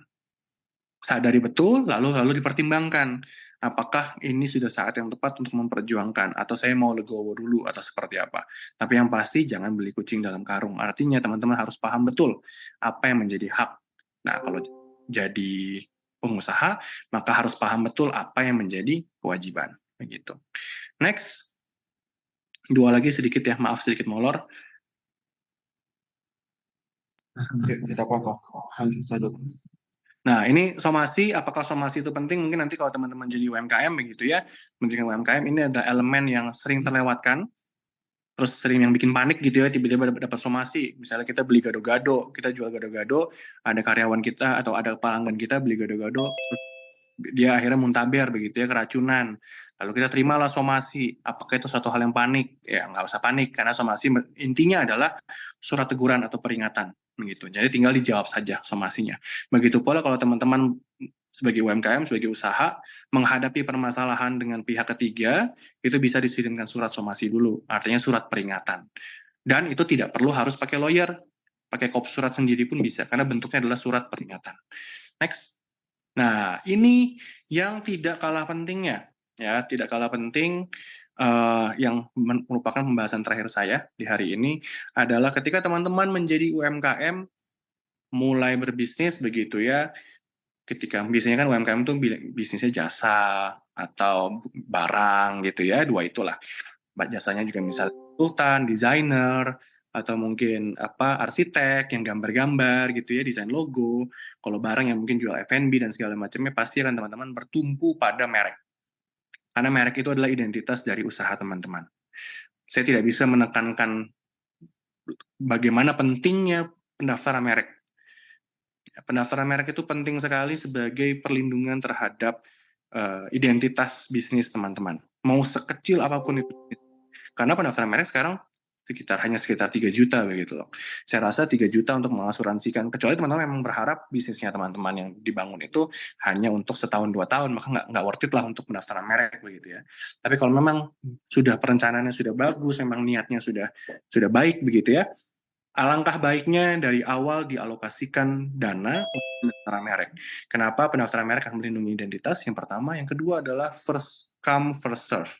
Sadari betul, lalu dipertimbangkan. Apakah ini sudah saat yang tepat untuk memperjuangkan, atau saya mau legowo dulu, atau seperti apa. Tapi yang pasti jangan beli kucing dalam karung. Artinya teman-teman harus paham betul apa yang menjadi hak. Nah, kalau jadi pengusaha, maka harus paham betul apa yang menjadi kewajiban. Begitu. Next, dua lagi sedikit ya, maaf sedikit molor. Tidak apa-apa, lanjut saja. Nah, ini somasi, apakah somasi itu penting? Mungkin nanti kalau teman-teman jadi UMKM begitu ya, mendirikan UMKM ini ada elemen yang sering terlewatkan, terus sering yang bikin panik gitu ya, tiba-tiba dapat somasi. Misalnya kita beli gado-gado, kita jual gado-gado, ada karyawan kita atau ada pelanggan kita beli gado-gado, dia akhirnya muntaber begitu ya, keracunan. Lalu kita terimalah somasi. Apakah itu suatu hal yang panik? Ya nggak usah panik, karena somasi intinya adalah surat teguran atau peringatan begitu. Jadi tinggal dijawab saja somasinya. Begitu pula kalau teman-teman sebagai UMKM, sebagai usaha, menghadapi permasalahan dengan pihak ketiga, itu bisa dikirimkan surat somasi dulu, artinya surat peringatan. Dan itu tidak perlu harus pakai lawyer, pakai kopi surat sendiri pun bisa, karena bentuknya adalah surat peringatan. Next. Nah, ini yang tidak kalah pentingnya, ya, tidak kalah penting yang merupakan pembahasan terakhir saya di hari ini adalah ketika teman-teman menjadi UMKM, mulai berbisnis begitu ya, ketika biasanya kan UMKM itu bisnisnya jasa atau barang gitu ya, dua itulah. Jasanya juga misalnya konsultan, desainer, atau mungkin arsitek yang gambar-gambar gitu ya, desain logo. Kalau barang yang mungkin jual F&B dan segala macamnya, pasti akan teman-teman bertumpu pada merek. Karena merek itu adalah identitas dari usaha teman-teman. Saya tidak bisa menekankan bagaimana pentingnya pendaftaran merek. Pendaftaran merek itu penting sekali sebagai perlindungan terhadap identitas bisnis teman-teman. Mau sekecil apapun itu. Karena pendaftaran merek sekarang hanya sekitar 3 juta begitu loh. Saya rasa 3 juta untuk mengasuransikan, kecuali teman-teman memang berharap bisnisnya teman-teman yang dibangun itu hanya untuk setahun 2 tahun, maka nggak worth it lah untuk pendaftaran merek begitu ya. Tapi kalau memang sudah perencanaannya sudah bagus, memang niatnya sudah baik begitu ya, alangkah baiknya dari awal dialokasikan dana untuk pendaftaran merek. Kenapa pendaftaran merek akan melindungi identitas? Yang pertama, yang kedua adalah first come first serve.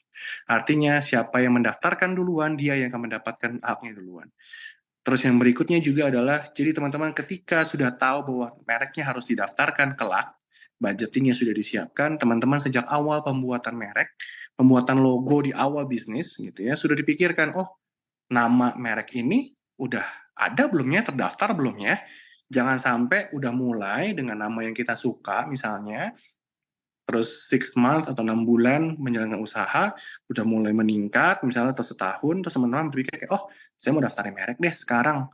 Artinya siapa yang mendaftarkan duluan, dia yang akan mendapatkan haknya duluan. Terus yang berikutnya juga adalah, jadi teman-teman ketika sudah tahu bahwa mereknya harus didaftarkan kelak, budgetingnya sudah disiapkan, teman-teman sejak awal pembuatan merek, pembuatan logo di awal bisnis gitu ya, sudah dipikirkan, oh nama merek ini udah ada belum ya, terdaftar belum ya? Jangan sampai udah mulai dengan nama yang kita suka misalnya, terus 6 months atau 6 bulan menjalankan usaha, udah mulai meningkat misalnya atau setahun, terus teman-teman berpikir kayak, oh saya mau daftarin merek deh sekarang.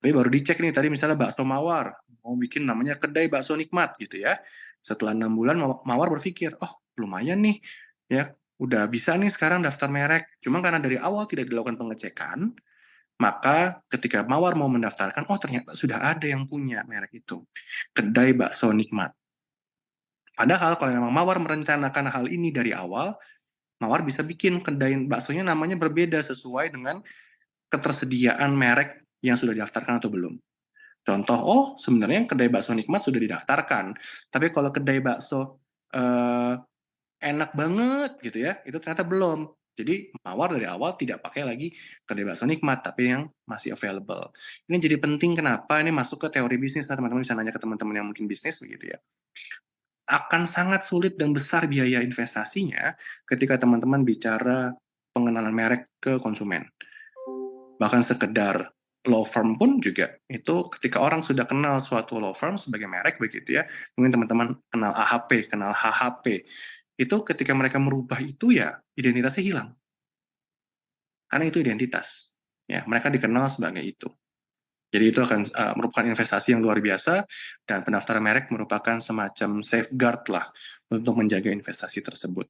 Tapi baru dicek nih tadi misalnya bakso Mawar, mau bikin namanya kedai bakso nikmat gitu ya. Setelah 6 bulan Mawar berpikir, oh lumayan nih ya, udah bisa nih sekarang daftar merek. Cuma karena dari awal tidak dilakukan pengecekan, maka ketika Mawar mau mendaftarkan, oh ternyata sudah ada yang punya merek itu. Kedai bakso nikmat. Padahal kalau memang Mawar merencanakan hal ini dari awal, Mawar bisa bikin kedai baksonya namanya berbeda sesuai dengan ketersediaan merek yang sudah didaftarkan atau belum. Contoh, oh sebenarnya kedai bakso nikmat sudah didaftarkan, tapi kalau kedai bakso enak banget gitu ya, itu ternyata belum. Jadi Mawar dari awal tidak pakai lagi kedai bakso nikmat, tapi yang masih available. Ini jadi penting kenapa ini masuk ke teori bisnis. Nah, teman-teman bisa nanya ke teman-teman yang mungkin bisnis begitu ya. Akan sangat sulit dan besar biaya investasinya ketika teman-teman bicara pengenalan merek ke konsumen. Bahkan sekedar law firm pun juga itu ketika orang sudah kenal suatu law firm sebagai merek begitu ya, mungkin teman-teman kenal AHP, kenal HHP, itu ketika mereka merubah itu ya identitasnya hilang, karena itu identitas, ya mereka dikenal sebagai itu. Jadi itu akan merupakan investasi yang luar biasa, dan pendaftaran merek merupakan semacam safeguard lah untuk menjaga investasi tersebut.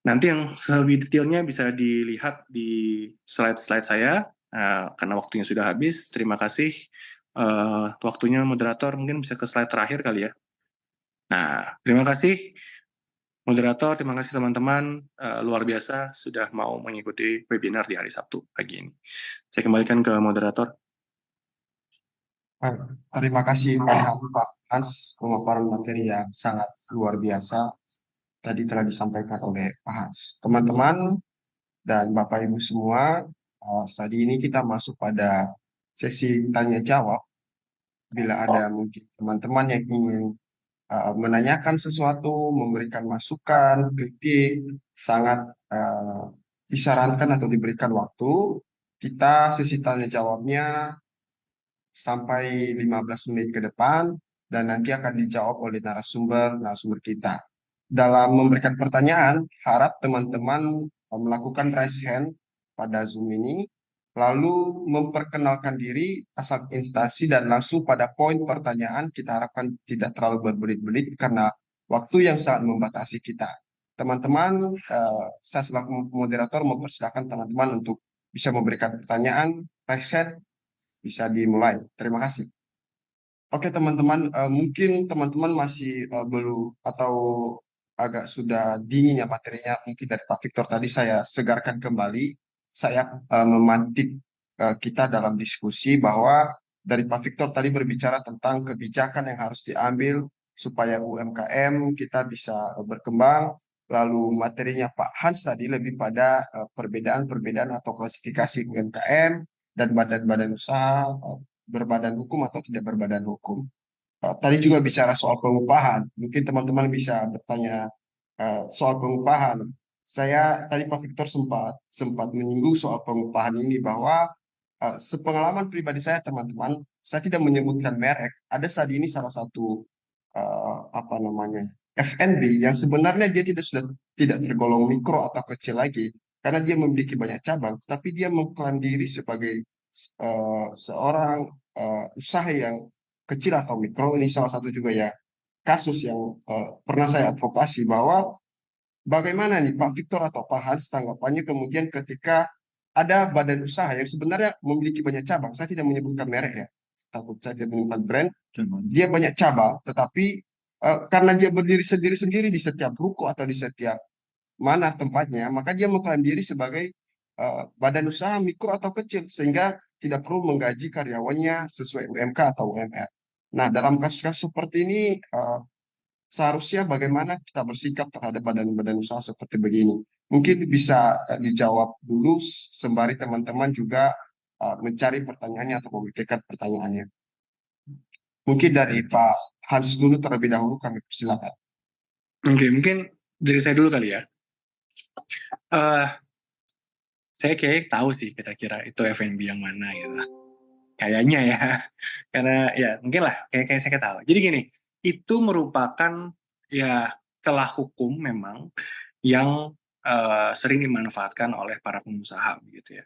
Nanti yang lebih detailnya bisa dilihat di slide-slide saya, karena waktunya sudah habis. Terima kasih waktunya moderator, mungkin bisa ke slide terakhir kali ya. Nah, terima kasih moderator, terima kasih teman-teman, luar biasa sudah mau mengikuti webinar di hari Sabtu pagi ini. Saya kembalikan ke moderator. Terima kasih Pak Hans, pemaparan materi yang sangat luar biasa tadi telah disampaikan oleh Pak Hans. Teman-teman dan Bapak Ibu semua, saat ini kita masuk pada sesi tanya jawab. Bila ada mungkin teman-teman yang ingin menanyakan sesuatu, memberikan masukan, kritik, sangat disarankan atau diberikan waktu. Kita sesi tanya jawabnya sampai 15 menit ke depan dan nanti akan dijawab oleh narasumber kita. Dalam memberikan pertanyaan, harap teman-teman melakukan raise hand pada Zoom ini, lalu memperkenalkan diri, asal instansi, dan langsung pada poin pertanyaan. Kita harapkan tidak terlalu berbelit-belit karena waktu yang sangat membatasi kita. Teman-teman, saya selaku moderator mempersilahkan teman-teman untuk bisa memberikan pertanyaan, raise hand, bisa dimulai. Terima kasih. Oke teman-teman, mungkin teman-teman masih belum atau agak sudah dingin ya materinya. Mungkin dari Pak Victor tadi saya segarkan kembali. Saya memantik kita dalam diskusi bahwa dari Pak Victor tadi berbicara tentang kebijakan yang harus diambil supaya UMKM kita bisa berkembang. Lalu materinya Pak Hans tadi lebih pada perbedaan-perbedaan atau klasifikasi UMKM dan badan-badan usaha, berbadan hukum atau tidak berbadan hukum. Tadi juga bicara soal pengupahan. Mungkin teman-teman bisa bertanya soal pengupahan. Saya tadi Pak Victor sempat menyinggung soal pengupahan ini bahwa sepengalaman pribadi saya teman-teman, saya tidak menyebutkan merek. Ada saat ini salah satu apa namanya FNB yang sebenarnya dia tidak tergolong mikro atau kecil lagi karena dia memiliki banyak cabang, tapi dia mengklaim diri sebagai seorang usaha yang kecil atau mikro. Ini salah satu juga ya kasus yang pernah saya advokasi bahwa bagaimana nih Pak Victor atau Pak Hans tanggapannya kemudian ketika ada badan usaha yang sebenarnya memiliki banyak cabang. Saya tidak menyebutkan merek ya, takut saya tidak menyebutkan brand. Dia banyak cabang, tetapi karena dia berdiri sendiri-sendiri di setiap ruko atau di setiap mana tempatnya, maka dia mengklaim diri sebagai badan usaha mikro atau kecil, sehingga tidak perlu menggaji karyawannya sesuai UMK atau UMR. Nah, dalam kasus-kasus seperti ini, seharusnya bagaimana kita bersikap terhadap badan-badan usaha seperti begini? Mungkin bisa dijawab dulu, sembari teman-teman juga mencari pertanyaannya atau memikirkan pertanyaannya. Mungkin dari Pak Hans dulu terlebih dahulu, kami persilakan. Oke, mungkin dari saya dulu kali ya. Saya kayak tahu sih kira-kira itu FNB yang mana gitu. Kayaknya ya. Karena ya mungkin lah kayak saya tahu. Jadi gini, itu merupakan ya celah hukum memang yang sering dimanfaatkan oleh para pengusaha begitu ya.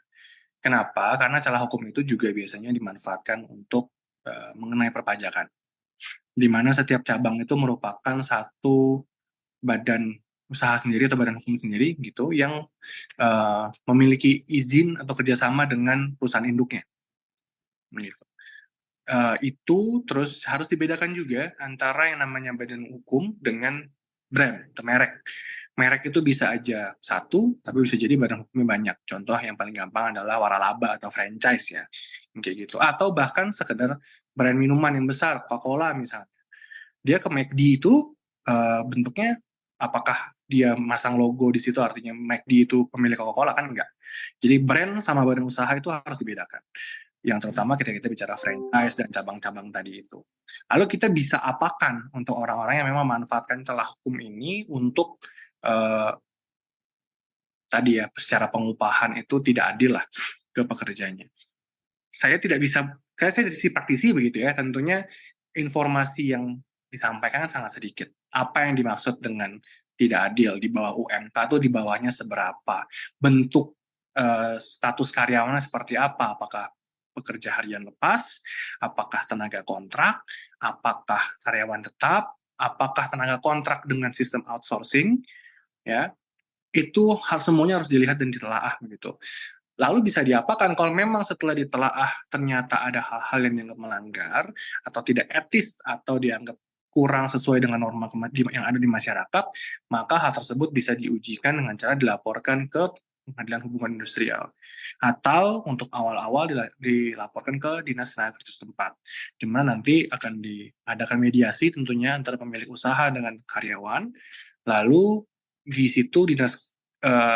Kenapa? Karena celah hukum itu juga biasanya dimanfaatkan untuk mengenai perpajakan. Di mana setiap cabang itu merupakan satu badan usaha sendiri atau badan hukum sendiri gitu yang memiliki izin atau kerjasama dengan perusahaan induknya. Gitu. Itu terus harus dibedakan juga antara yang namanya badan hukum dengan brand atau merek. Merek itu bisa aja satu, tapi bisa jadi badan hukumnya banyak. Contoh yang paling gampang adalah waralaba atau franchise ya, kayak gitu. Atau bahkan sekedar brand minuman yang besar, Coca-Cola misalnya. Dia ke McD itu bentuknya apakah dia masang logo di situ artinya McD itu pemilik Coca-Cola, kan enggak. Jadi brand sama badan usaha itu harus dibedakan. Yang terutama ketika kita bicara franchise dan cabang-cabang tadi itu. Lalu kita bisa apakan untuk orang-orang yang memang memanfaatkan celah hukum ini untuk tadi ya secara pengupahan itu tidak adil lah ke pekerjanya. saya dari sisi praktisi begitu ya, tentunya informasi yang disampaikan sangat sedikit. Apa yang dimaksud dengan tidak adil di bawah UMK itu di bawahnya seberapa? Bentuk status karyawannya seperti apa? Apakah pekerja harian lepas? Apakah tenaga kontrak? Apakah karyawan tetap? Apakah tenaga kontrak dengan sistem outsourcing? Ya, itu semuanya harus dilihat dan ditelaah begitu. Lalu bisa diapakan kalau memang setelah ditelaah ternyata ada hal-hal yang dianggap melanggar atau tidak etis atau dianggap kurang sesuai dengan norma yang ada di masyarakat, maka hal tersebut bisa diujikan dengan cara dilaporkan ke Pengadilan Hubungan Industrial atau untuk awal-awal dilaporkan ke Dinas Tenaga Kerja setempat, di mana nanti akan diadakan mediasi tentunya antara pemilik usaha dengan karyawan. Lalu di situ Dinas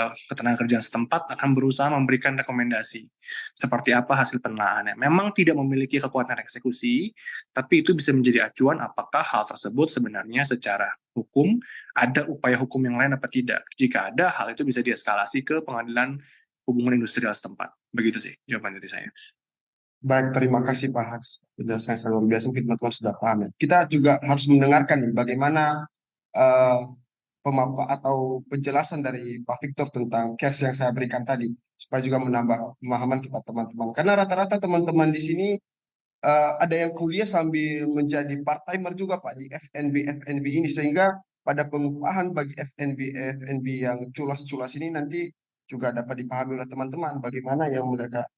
Ketenagakerjaan setempat akan berusaha memberikan rekomendasi seperti apa hasil penelaahannya. Memang tidak memiliki kekuatan eksekusi, tapi itu bisa menjadi acuan apakah hal tersebut sebenarnya secara hukum ada upaya hukum yang lain apa tidak. Jika ada, hal itu bisa dieskalasi ke Pengadilan Hubungan Industrial setempat. Begitu sih jawaban dari saya. Baik, terima kasih Pak Hans. Penjelasan yang luar biasa, mungkin teman-teman sudah paham ya. Kita juga harus mendengarkan nih, bagaimana eh, atau penjelasan dari Pak Victor tentang case yang saya berikan tadi, supaya juga menambah pemahaman kita teman-teman. Karena rata-rata teman-teman di sini ada yang kuliah sambil menjadi part-timer juga Pak di FNB ini, sehingga pada pengupahan bagi FNB yang culas-culas ini nanti juga dapat dipahami oleh teman-teman bagaimana yang mereka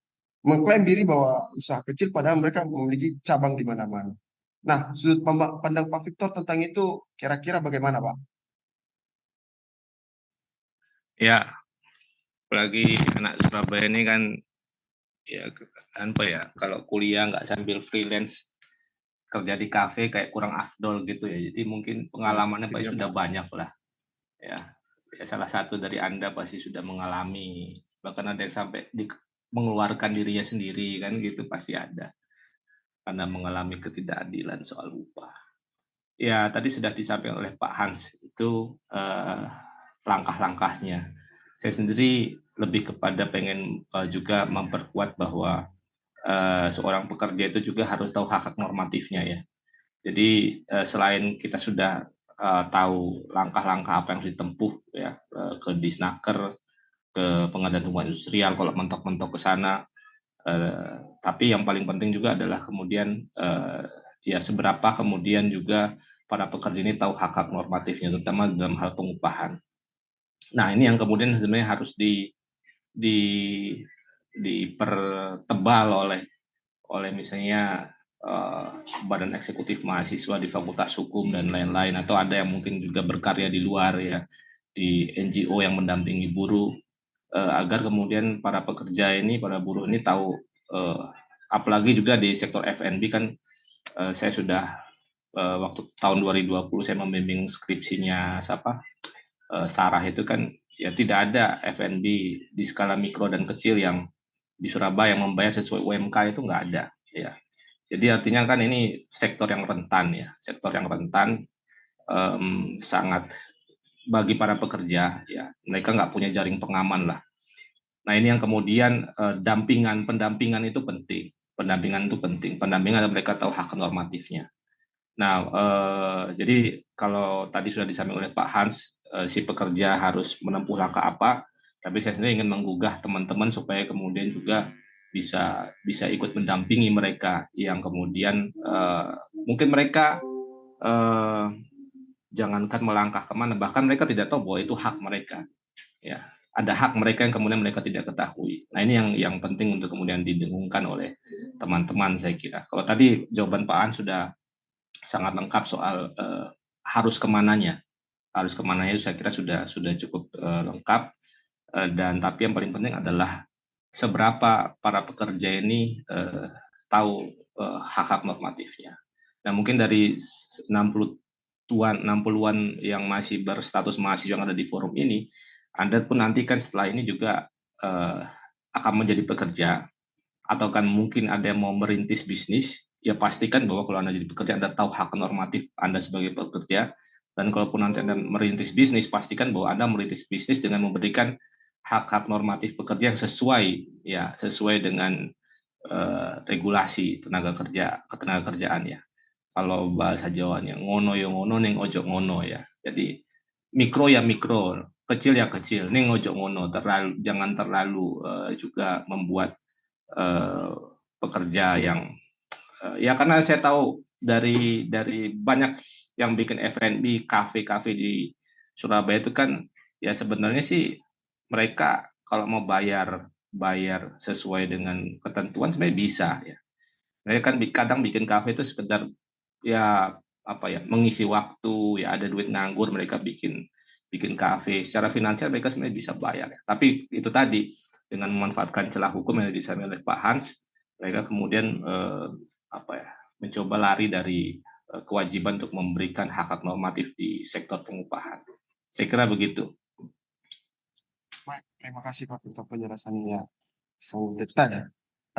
mengklaim diri bahwa usaha kecil padahal mereka memiliki cabang di mana-mana. Nah, sudut pandang Pak Victor tentang itu kira-kira bagaimana Pak? Ya, apalagi anak Surabaya ini kan ya apa ya, kalau kuliah nggak sambil freelance kerja di kafe kayak kurang afdol gitu ya. Jadi mungkin pengalamannya pasti sudah banyak lah. Ya, salah satu dari Anda pasti sudah mengalami, bahkan ada yang sampai mengeluarkan dirinya sendiri kan gitu, pasti ada karena mengalami ketidakadilan soal upah. Ya, tadi sudah disampaikan oleh Pak Hans itu langkah-langkahnya. Saya sendiri lebih kepada pengen juga memperkuat bahwa seorang pekerja itu juga harus tahu hak-hak normatifnya ya. Jadi selain kita sudah tahu langkah-langkah apa yang harus ditempuh ya, ke Disnaker, ke Pengadilan Hubungan Industrial kalau mentok-mentok ke sana, tapi yang paling penting juga adalah kemudian ya seberapa kemudian juga para pekerja ini tahu hak-hak normatifnya, terutama dalam hal pengupahan. Nah, ini yang kemudian sebenarnya harus dipertebal oleh misalnya badan eksekutif mahasiswa di Fakultas Hukum dan lain-lain, atau ada yang mungkin juga berkarya di luar ya, di NGO yang mendampingi buruh, agar kemudian para pekerja ini, para buruh ini tahu, apalagi juga di sektor F&B kan, saya sudah waktu tahun 2020 saya membimbing skripsinya Sarah itu kan, ya tidak ada F&B di skala mikro dan kecil yang di Surabaya yang membayar sesuai UMK, itu nggak ada ya. Jadi artinya kan ini sektor yang rentan ya, sektor yang rentan, sangat bagi para pekerja ya, mereka nggak punya jaring pengaman lah. Nah, ini yang kemudian pendampingan itu penting, pendampingan mereka tahu hak normatifnya. Nah, jadi kalau tadi sudah disampaikan oleh Pak Hans, si pekerja harus menempuh langkah apa, tapi saya sendiri ingin menggugah teman-teman supaya kemudian juga bisa ikut mendampingi mereka yang kemudian mungkin mereka jangankan melangkah kemana, bahkan mereka tidak tahu bahwa itu hak mereka. Ya, ada hak mereka yang kemudian mereka tidak ketahui. Nah, ini yang penting untuk kemudian didengungkan oleh teman-teman, saya kira. Kalau tadi jawaban Pak An sudah sangat lengkap soal harus kemananya itu saya kira sudah cukup lengkap, dan tapi yang paling penting adalah seberapa para pekerja ini tahu hak-hak normatifnya. Nah, mungkin dari 60-an yang masih berstatus mahasiswa yang ada di forum ini, Anda pun nanti kan setelah ini juga akan menjadi pekerja, atau kan mungkin ada yang mau merintis bisnis, ya pastikan bahwa kalau Anda jadi pekerja, Anda tahu hak normatif Anda sebagai pekerja. Dan kalaupun nanti Anda merintis bisnis, pastikan bahwa Anda merintis bisnis dengan memberikan hak-hak normatif pekerja yang sesuai dengan regulasi ketenaga kerjaan ya. Kalau bahasa Jawanya ngono yo ngono ning ojo ngono ya. Jadi mikro ya mikro, kecil ya kecil, ning ojo ngono, jangan terlalu juga membuat eh, pekerja yang ya karena saya tahu dari banyak yang bikin F&B, kafe-kafe di Surabaya itu kan ya sebenarnya sih mereka kalau mau bayar bayar sesuai dengan ketentuan sebenarnya bisa ya. Mereka kan kadang bikin kafe itu sekedar ya apa ya mengisi waktu ya ada duit nganggur mereka bikin bikin kafe secara finansial mereka sebenarnya bisa bayar ya. Tapi itu tadi dengan memanfaatkan celah hukum yang disampaikan oleh Pak Hans mereka kemudian apa ya mencoba lari dari kewajiban untuk memberikan hak hak normatif di sektor pengupahan. Saya kira begitu. Baik, terima kasih Pak untuk penjelasannya ya. Sangat detail ya.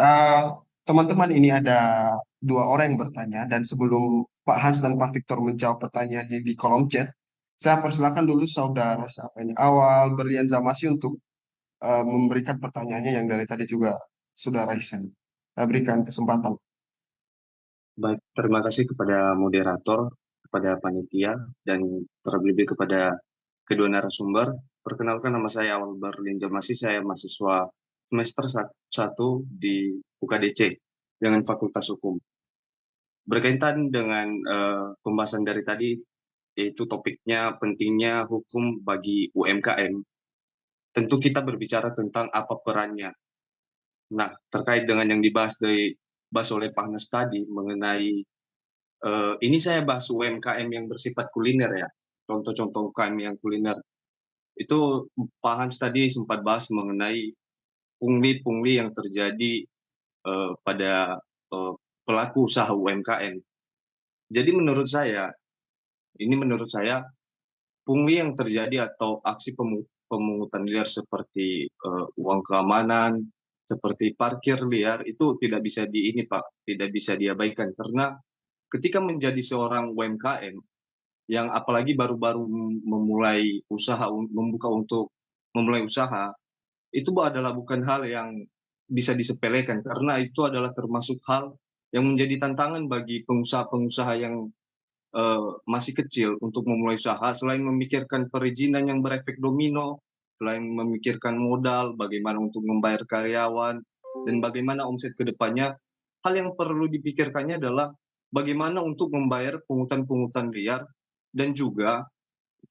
Eh, Teman-teman, ini ada dua orang yang bertanya dan sebelum Pak Hans dan Pak Victor menjawab pertanyaannya di kolom chat, saya persilakan dulu saudara siapa ini awal Berlian Zamasi untuk memberikan pertanyaannya yang dari tadi juga saudara Ihsan. Saya berikan kesempatan. Baik, terima kasih kepada moderator, kepada panitia, dan terlebih kepada kedua narasumber. Perkenalkan, nama saya Awal Berlin Jamasi, saya mahasiswa semester 1 di UKDC dengan Fakultas Hukum. Berkaitan dengan pembahasan dari tadi, yaitu topiknya pentingnya hukum bagi UMKM, tentu kita berbicara tentang apa perannya. Nah, terkait dengan yang dibahas oleh Pak Nas tadi mengenai ini saya bahas UMKM yang bersifat kuliner ya, contoh-contoh UMKM yang kuliner. Itu Pak Hans tadi sempat bahas mengenai pungli-pungli yang terjadi pada pelaku usaha UMKM. Jadi menurut saya, pungli yang terjadi atau aksi pemungutan liar seperti uang keamanan, seperti parkir liar itu tidak bisa tidak bisa diabaikan karena ketika menjadi seorang UMKM yang apalagi baru-baru memulai usaha, memulai usaha, itu adalah bukan hal yang bisa disepelekan karena itu adalah termasuk hal yang menjadi tantangan bagi pengusaha-pengusaha yang masih kecil untuk memulai usaha, selain memikirkan perizinan yang berefek domino, selain memikirkan modal, bagaimana untuk membayar karyawan, dan bagaimana omset ke depannya, hal yang perlu dipikirkannya adalah bagaimana untuk membayar pungutan-pungutan liar, dan juga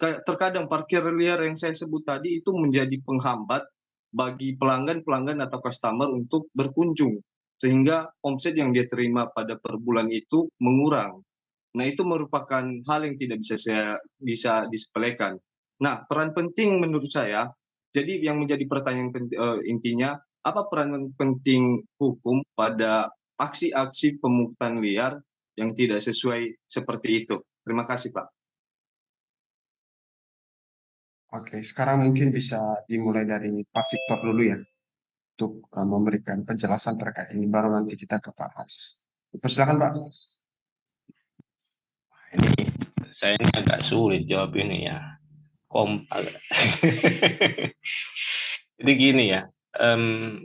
terkadang parkir liar yang saya sebut tadi itu menjadi penghambat bagi pelanggan-pelanggan atau customer untuk berkunjung, sehingga omset yang dia terima pada per bulan itu mengurang. Nah, itu merupakan hal yang tidak bisa disepelekan. Nah, peran penting menurut saya, jadi yang menjadi pertanyaan intinya, apa peran penting hukum pada aksi-aksi pemungutan liar yang tidak sesuai seperti itu? Terima kasih, Pak. Oke, sekarang mungkin bisa dimulai dari Pak Victor dulu ya untuk memberikan penjelasan terkait ini, baru nanti kita ke Pak Hans. Persilakan Pak. Ini saya ini agak sulit jawab ini ya. Jadi gini ya,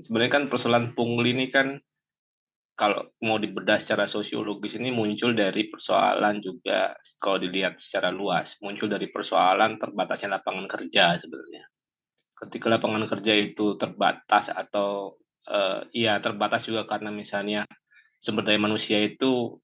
sebenarnya kan persoalan pungli ini kan kalau mau dibedah secara sosiologis ini muncul dari persoalan juga kalau dilihat secara luas, muncul dari persoalan terbatasnya lapangan kerja sebenarnya. Ketika lapangan kerja itu terbatas atau ya terbatas juga karena misalnya sumber daya manusia itu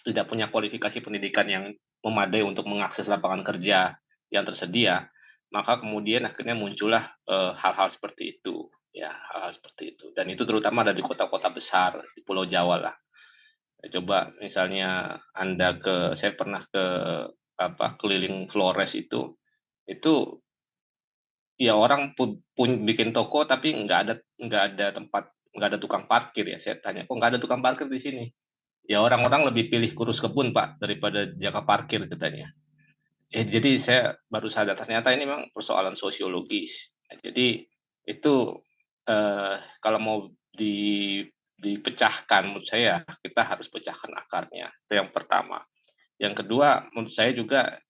tidak punya kualifikasi pendidikan yang memadai untuk mengakses lapangan kerja yang tersedia, maka kemudian akhirnya muncullah hal-hal seperti itu, ya hal-hal seperti itu. Dan itu terutama ada di kota-kota besar di Pulau Jawa lah. Coba misalnya saya pernah ke keliling Flores itu ya orang bikin toko tapi nggak ada tempat, nggak ada tukang parkir ya. Saya tanya, kok nggak ada tukang parkir di sini? Ya orang-orang lebih pilih kurus kebun Pak daripada jaga parkir katanya. Jadi saya baru sadar ternyata ini memang persoalan sosiologis. Jadi itu kalau mau dipecahkan menurut saya kita harus pecahkan akarnya. Itu yang pertama. Yang kedua menurut saya juga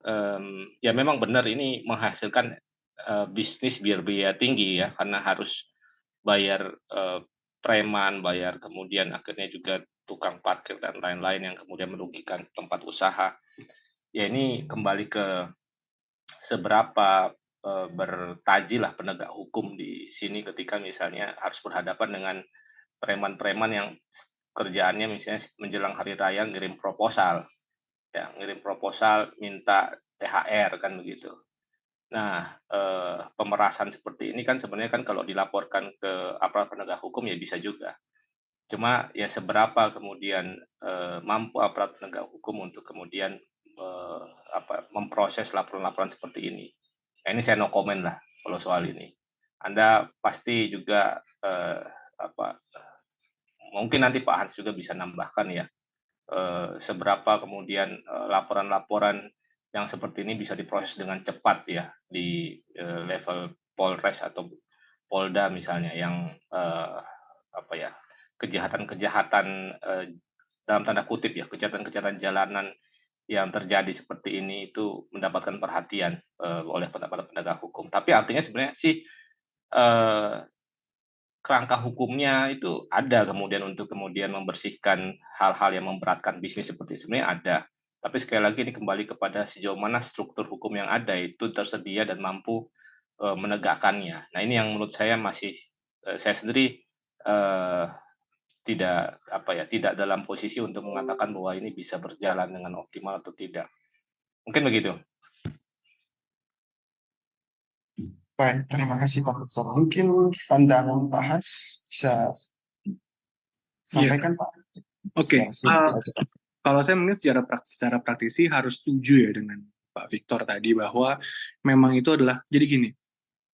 ya memang benar ini menghasilkan bisnis biaya tinggi ya karena harus bayar preman, bayar kemudian akhirnya juga tukang parkir dan lain-lain yang kemudian merugikan tempat usaha. Ya ini kembali ke seberapa bertajilah penegak hukum di sini ketika misalnya harus berhadapan dengan preman-preman yang kerjaannya misalnya menjelang hari raya ngirim proposal, ya ngirim proposal minta THR kan begitu. Nah, pemerasan seperti ini kan sebenarnya kan kalau dilaporkan ke aparat penegak hukum ya bisa juga. Cuma ya seberapa kemudian mampu aparat penegak hukum untuk kemudian memproses laporan-laporan seperti ini. Nah, ini saya no comment lah kalau soal ini. Anda pasti juga mungkin nanti Pak Hans juga bisa nambahkan ya seberapa kemudian laporan-laporan yang seperti ini bisa diproses dengan cepat ya di level Polres atau Polda misalnya yang kejahatan-kejahatan dalam tanda kutip ya kejahatan-kejahatan jalanan yang terjadi seperti ini itu mendapatkan perhatian oleh penegak hukum. Tapi artinya sebenarnya sih kerangka hukumnya itu ada kemudian untuk kemudian membersihkan hal-hal yang memberatkan bisnis seperti sebenarnya ada. Tapi sekali lagi ini kembali kepada sejauh mana struktur hukum yang ada itu tersedia dan mampu menegakkannya. Nah ini yang menurut saya masih saya sendiri tidak dalam posisi untuk mengatakan bahwa ini bisa berjalan dengan optimal atau tidak. Mungkin begitu. Baik, terima kasih Pak Victor. Mungkin pandangan Pak Hans bisa sampaikan Pak. Oke. Secara singkat saja. Kalau saya melihat secara praktisi harus setuju ya dengan Pak Victor tadi bahwa memang itu adalah jadi gini,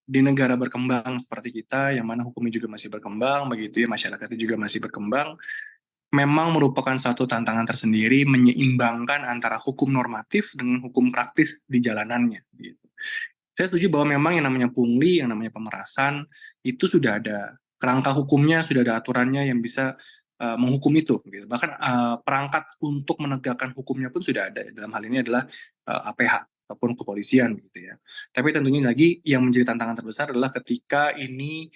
di negara berkembang seperti kita yang mana hukumnya juga masih berkembang begitu ya, masyarakatnya juga masih berkembang, memang merupakan suatu tantangan tersendiri menyeimbangkan antara hukum normatif dengan hukum praktis di jalanannya gitu. Saya setuju bahwa memang yang namanya pungli, yang namanya pemerasan itu sudah ada kerangka hukumnya, sudah ada aturannya yang bisa menghukum itu gitu. Bahkan perangkat untuk menegakkan hukumnya pun sudah ada. Dalam hal ini adalah APH ataupun kepolisian gitu ya. Tapi tentunya lagi yang menjadi tantangan terbesar adalah ketika ini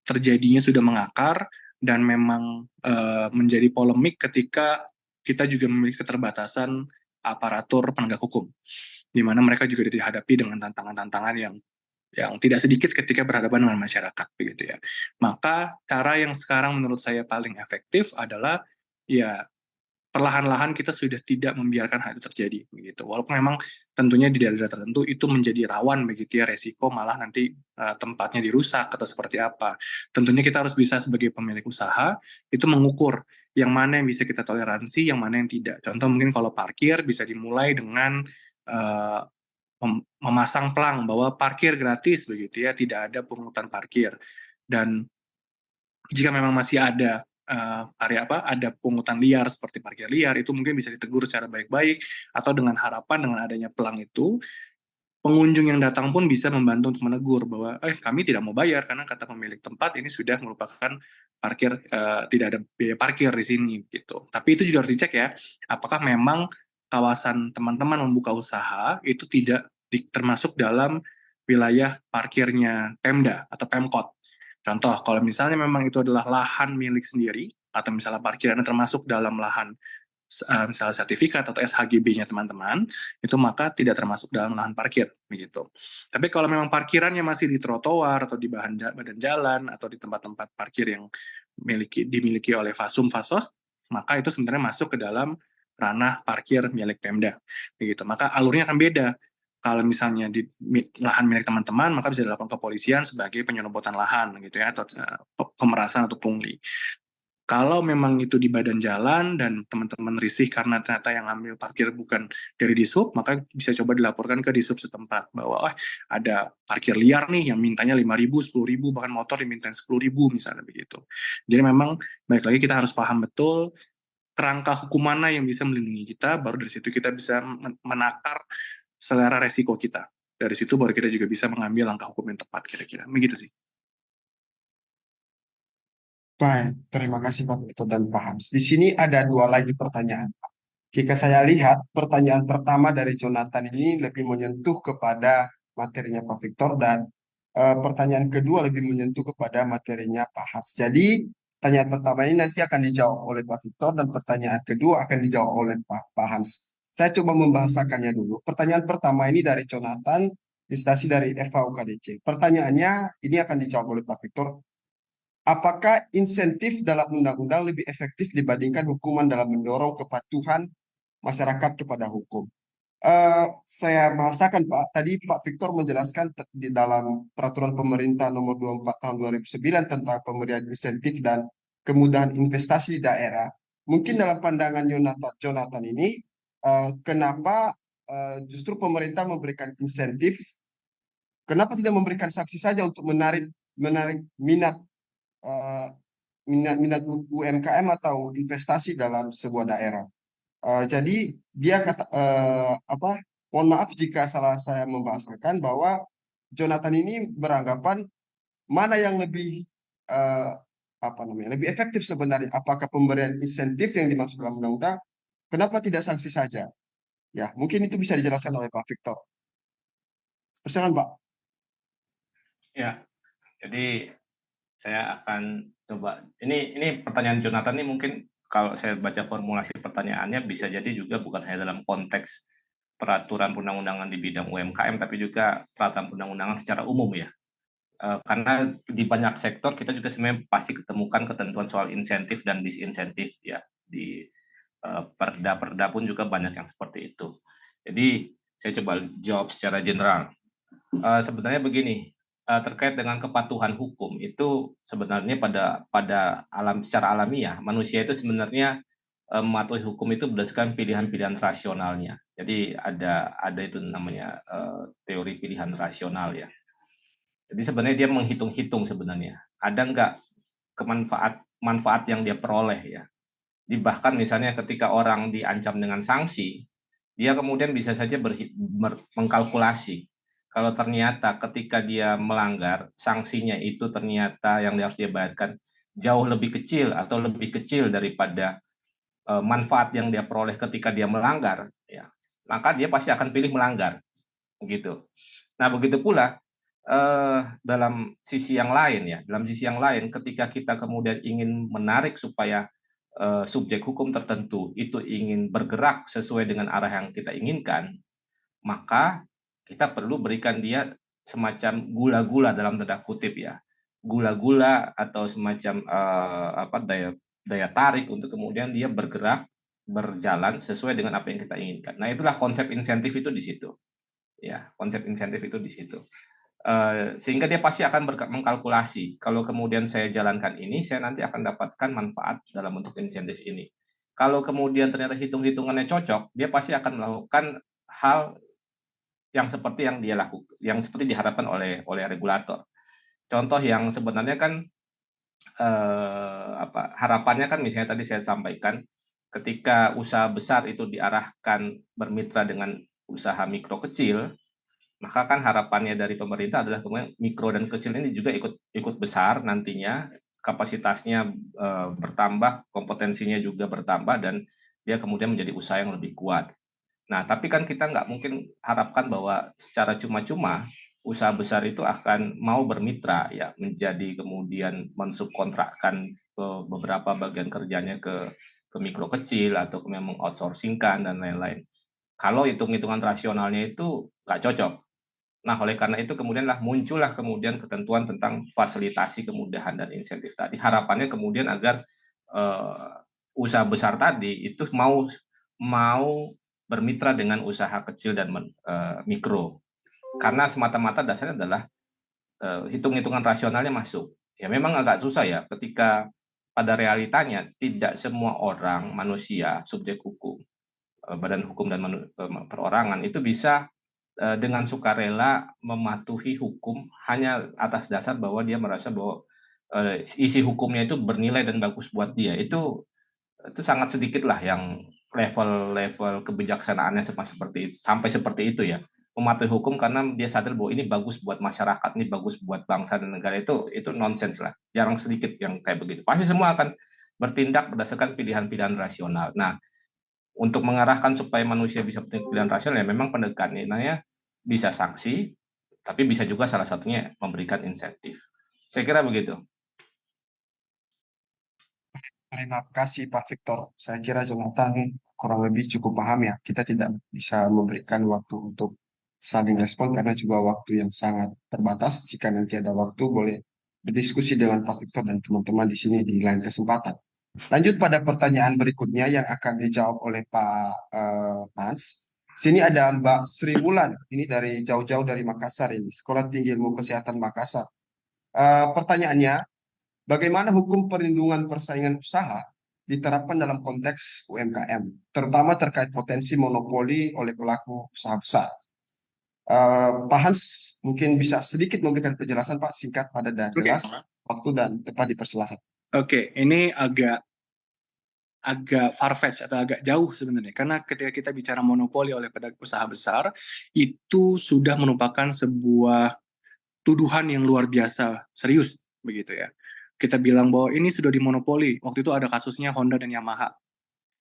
terjadinya sudah mengakar dan memang menjadi polemik ketika kita juga memiliki keterbatasan aparatur penegak hukum, di mana mereka juga dihadapi dengan tantangan-tantangan yang tidak sedikit ketika berhadapan dengan masyarakat begitu ya. Maka cara yang sekarang menurut saya paling efektif adalah ya perlahan-lahan kita sudah tidak membiarkan hal itu terjadi begitu. Walaupun memang tentunya di daerah tertentu itu menjadi rawan begitu ya, resiko malah nanti tempatnya dirusak atau seperti apa. Tentunya kita harus bisa sebagai pemilik usaha itu mengukur yang mana yang bisa kita toleransi, yang mana yang tidak. Contoh mungkin kalau parkir bisa dimulai dengan memasang pelang bahwa parkir gratis begitu ya, tidak ada pungutan parkir. Dan jika memang masih ada ada pungutan liar seperti parkir liar, itu mungkin bisa ditegur secara baik-baik, atau dengan harapan dengan adanya pelang itu pengunjung yang datang pun bisa membantu untuk menegur bahwa kami tidak mau bayar karena kata pemilik tempat ini sudah merupakan parkir, tidak ada biaya parkir di sini gitu. Tapi itu juga harus dicek ya, apakah memang kawasan teman-teman membuka usaha itu tidak termasuk dalam wilayah parkirnya Pemda atau Pemkot. Contoh, kalau misalnya memang itu adalah lahan milik sendiri, atau misalnya parkirannya termasuk dalam lahan misalnya sertifikat atau SHGB-nya teman-teman, itu maka tidak termasuk dalam lahan parkir begitu. Tapi kalau memang parkirannya masih di trotoar atau di badan jalan atau di tempat-tempat parkir yang dimiliki oleh Fasum Fasos, maka itu sebenarnya masuk ke dalam ranah parkir milik Pemda begitu. Maka alurnya akan beda. Kalau misalnya di lahan milik teman-teman, maka bisa dilakukan kepolisian sebagai penyerobotan lahan gitu ya, atau pemerasan atau pungli. Kalau memang itu di badan jalan dan teman-teman risih karena ternyata yang ambil parkir bukan dari Dishub, maka bisa coba dilaporkan ke Dishub setempat bahwa ada parkir liar nih yang mintanya 5.000, 10.000, bahkan motor dimintain 10.000 misalnya begitu. Jadi memang baik lagi kita harus paham betul kerangka hukum mana yang bisa melindungi kita, baru dari situ kita bisa menakar selera resiko kita. Dari situ baru kita juga bisa mengambil langkah hukum yang tepat kira-kira. Begitu sih. Baik, terima kasih Pak Victor dan Pak Hans. Di sini ada dua lagi pertanyaan, Pak. Jika saya lihat, pertanyaan pertama dari Jonathan ini lebih menyentuh kepada materinya Pak Victor dan pertanyaan kedua lebih menyentuh kepada materinya Pak Hans. Jadi, Pertanyaan pertama ini nanti akan dijawab oleh Pak Victor dan pertanyaan kedua akan dijawab oleh Pak Hans. Saya coba membahasakannya dulu. Pertanyaan pertama ini dari Jonathan, instansi dari FAUKDC. Pertanyaannya ini akan dijawab oleh Pak Victor. Apakah insentif dalam undang-undang lebih efektif dibandingkan hukuman dalam mendorong kepatuhan masyarakat kepada hukum? Saya bahasakan Pak. Tadi Pak Victor menjelaskan di dalam peraturan pemerintah nomor 24 tahun 2009 tentang pemberian insentif dan kemudahan investasi di daerah. Mungkin dalam pandangan Jonathan ini, kenapa justru pemerintah memberikan insentif, kenapa tidak memberikan sanksi saja untuk menarik minat eh, minat UMKM atau investasi dalam sebuah daerah? Jadi dia kata apa? Mohon maaf jika salah saya membahasakan bahwa Jonathan ini beranggapan mana yang lebih eh, apa namanya lebih efektif sebenarnya? Apakah pemberian insentif yang dimaksud dalam undang-undang? Kenapa tidak sanksi saja? Ya, mungkin itu bisa dijelaskan oleh Pak Victor. Silakan Pak. Ya, jadi saya akan coba. Ini pertanyaan Jonathan ini mungkin kalau saya baca formulasi pertanyaannya bisa jadi juga bukan hanya dalam konteks peraturan perundang-undangan di bidang UMKM, tapi juga peraturan perundang-undangan secara umum ya. Karena di banyak sektor kita juga sebenarnya pasti ketemukan ketentuan soal insentif dan disinsentif ya. Di perda-perda pun juga banyak yang seperti itu. Jadi saya coba jawab secara general. Sebenarnya begini, terkait dengan kepatuhan hukum itu sebenarnya pada secara alamiah manusia itu sebenarnya mematuhi hukum itu berdasarkan pilihan-pilihan rasionalnya. Jadi ada itu namanya teori pilihan rasional ya. Jadi sebenarnya dia menghitung-hitung sebenarnya ada nggak manfaat yang dia peroleh ya. Bahkan misalnya ketika orang diancam dengan sanksi, dia kemudian bisa saja mengkalkulasi. Kalau ternyata ketika dia melanggar, sanksinya itu ternyata yang harus dia bayarkan jauh lebih kecil atau lebih kecil daripada manfaat yang dia peroleh ketika dia melanggar, ya, maka dia pasti akan pilih melanggar, begitu. Nah, begitu pula dalam sisi yang lain ya, dalam sisi yang lain, ketika kita kemudian ingin menarik supaya subjek hukum tertentu itu ingin bergerak sesuai dengan arah yang kita inginkan, maka kita perlu berikan dia semacam gula-gula dalam tanda kutip ya, gula-gula atau semacam daya tarik untuk kemudian dia bergerak berjalan sesuai dengan apa yang kita inginkan. Nah, itulah konsep insentif itu di situ. Ya, konsep insentif itu di situ. Sehingga dia pasti akan mengkalkulasi kalau kemudian saya jalankan ini saya nanti akan dapatkan manfaat dalam bentuk insentif ini. Kalau kemudian ternyata hitung-hitungannya cocok, dia pasti akan melakukan hal yang seperti yang dia lakukan, yang seperti diharapkan oleh regulator. Contoh yang sebenarnya kan harapannya kan misalnya tadi saya sampaikan ketika usaha besar itu diarahkan bermitra dengan usaha mikro kecil, maka kan harapannya dari pemerintah adalah kemudian mikro dan kecil ini juga ikut besar nantinya, kapasitasnya bertambah, kompetensinya juga bertambah, dan dia kemudian menjadi usaha yang lebih kuat. Nah, tapi kan kita nggak mungkin harapkan bahwa secara cuma-cuma usaha besar itu akan mau bermitra, ya, menjadi kemudian mensubkontrakkan ke beberapa bagian kerjanya ke mikro kecil atau memang outsourcingkan dan lain-lain. Kalau hitung-hitungan rasionalnya itu nggak cocok. Nah, oleh karena itu kemudianlah muncullah kemudian ketentuan tentang fasilitasi kemudahan dan insentif tadi. Harapannya kemudian agar usaha besar tadi itu mau bermitra dengan usaha kecil dan mikro. Karena semata-mata dasarnya adalah hitung-hitungan rasionalnya masuk. Ya memang agak susah ya ketika pada realitanya tidak semua orang manusia subjek hukum, badan hukum dan perorangan itu bisa dengan sukarela mematuhi hukum hanya atas dasar bahwa dia merasa bahwa isi hukumnya itu bernilai dan bagus buat dia. Itu sangat sedikit lah yang level kebijaksanaannya sampai seperti itu ya, mematuhi hukum karena dia sadar bahwa ini bagus buat masyarakat, ini bagus buat bangsa dan negara. Itu nonsens lah, jarang sedikit yang kayak begitu. Pasti semua akan bertindak berdasarkan pilihan-pilihan rasional. Nah, untuk mengarahkan supaya manusia bisa pilihan rasional ya memang pendekatannya bisa sanksi, tapi bisa juga salah satunya memberikan insentif. Saya kira begitu. terima kasih Pak Victor. Saya kira Jonathan kurang lebih cukup paham ya. Kita tidak bisa memberikan waktu untuk saling respon karena juga waktu yang sangat terbatas. Jika nanti ada waktu, boleh berdiskusi dengan Pak Victor dan teman-teman di sini di lain kesempatan. Lanjut pada pertanyaan berikutnya yang akan dijawab oleh Pak Hans. Sini ada Mbak Sri Wulan, ini dari jauh-jauh dari Makassar ini, Sekolah Tinggi Ilmu Kesehatan Makassar. Pertanyaannya, bagaimana hukum perlindungan persaingan usaha diterapkan dalam konteks UMKM, terutama terkait potensi monopoli oleh pelaku usaha besar? Pak Hans mungkin bisa sedikit memberikan penjelasan Pak, singkat, padat dan Oke. jelas. Waktu dan tepat dipersilahkan. Oke, ini agak far-fetched atau agak jauh sebenarnya, karena ketika kita bicara monopoli oleh pedagang usaha besar, itu sudah merupakan sebuah tuduhan yang luar biasa serius, begitu ya. Kita bilang bahwa ini sudah dimonopoli. Waktu itu ada kasusnya Honda dan Yamaha.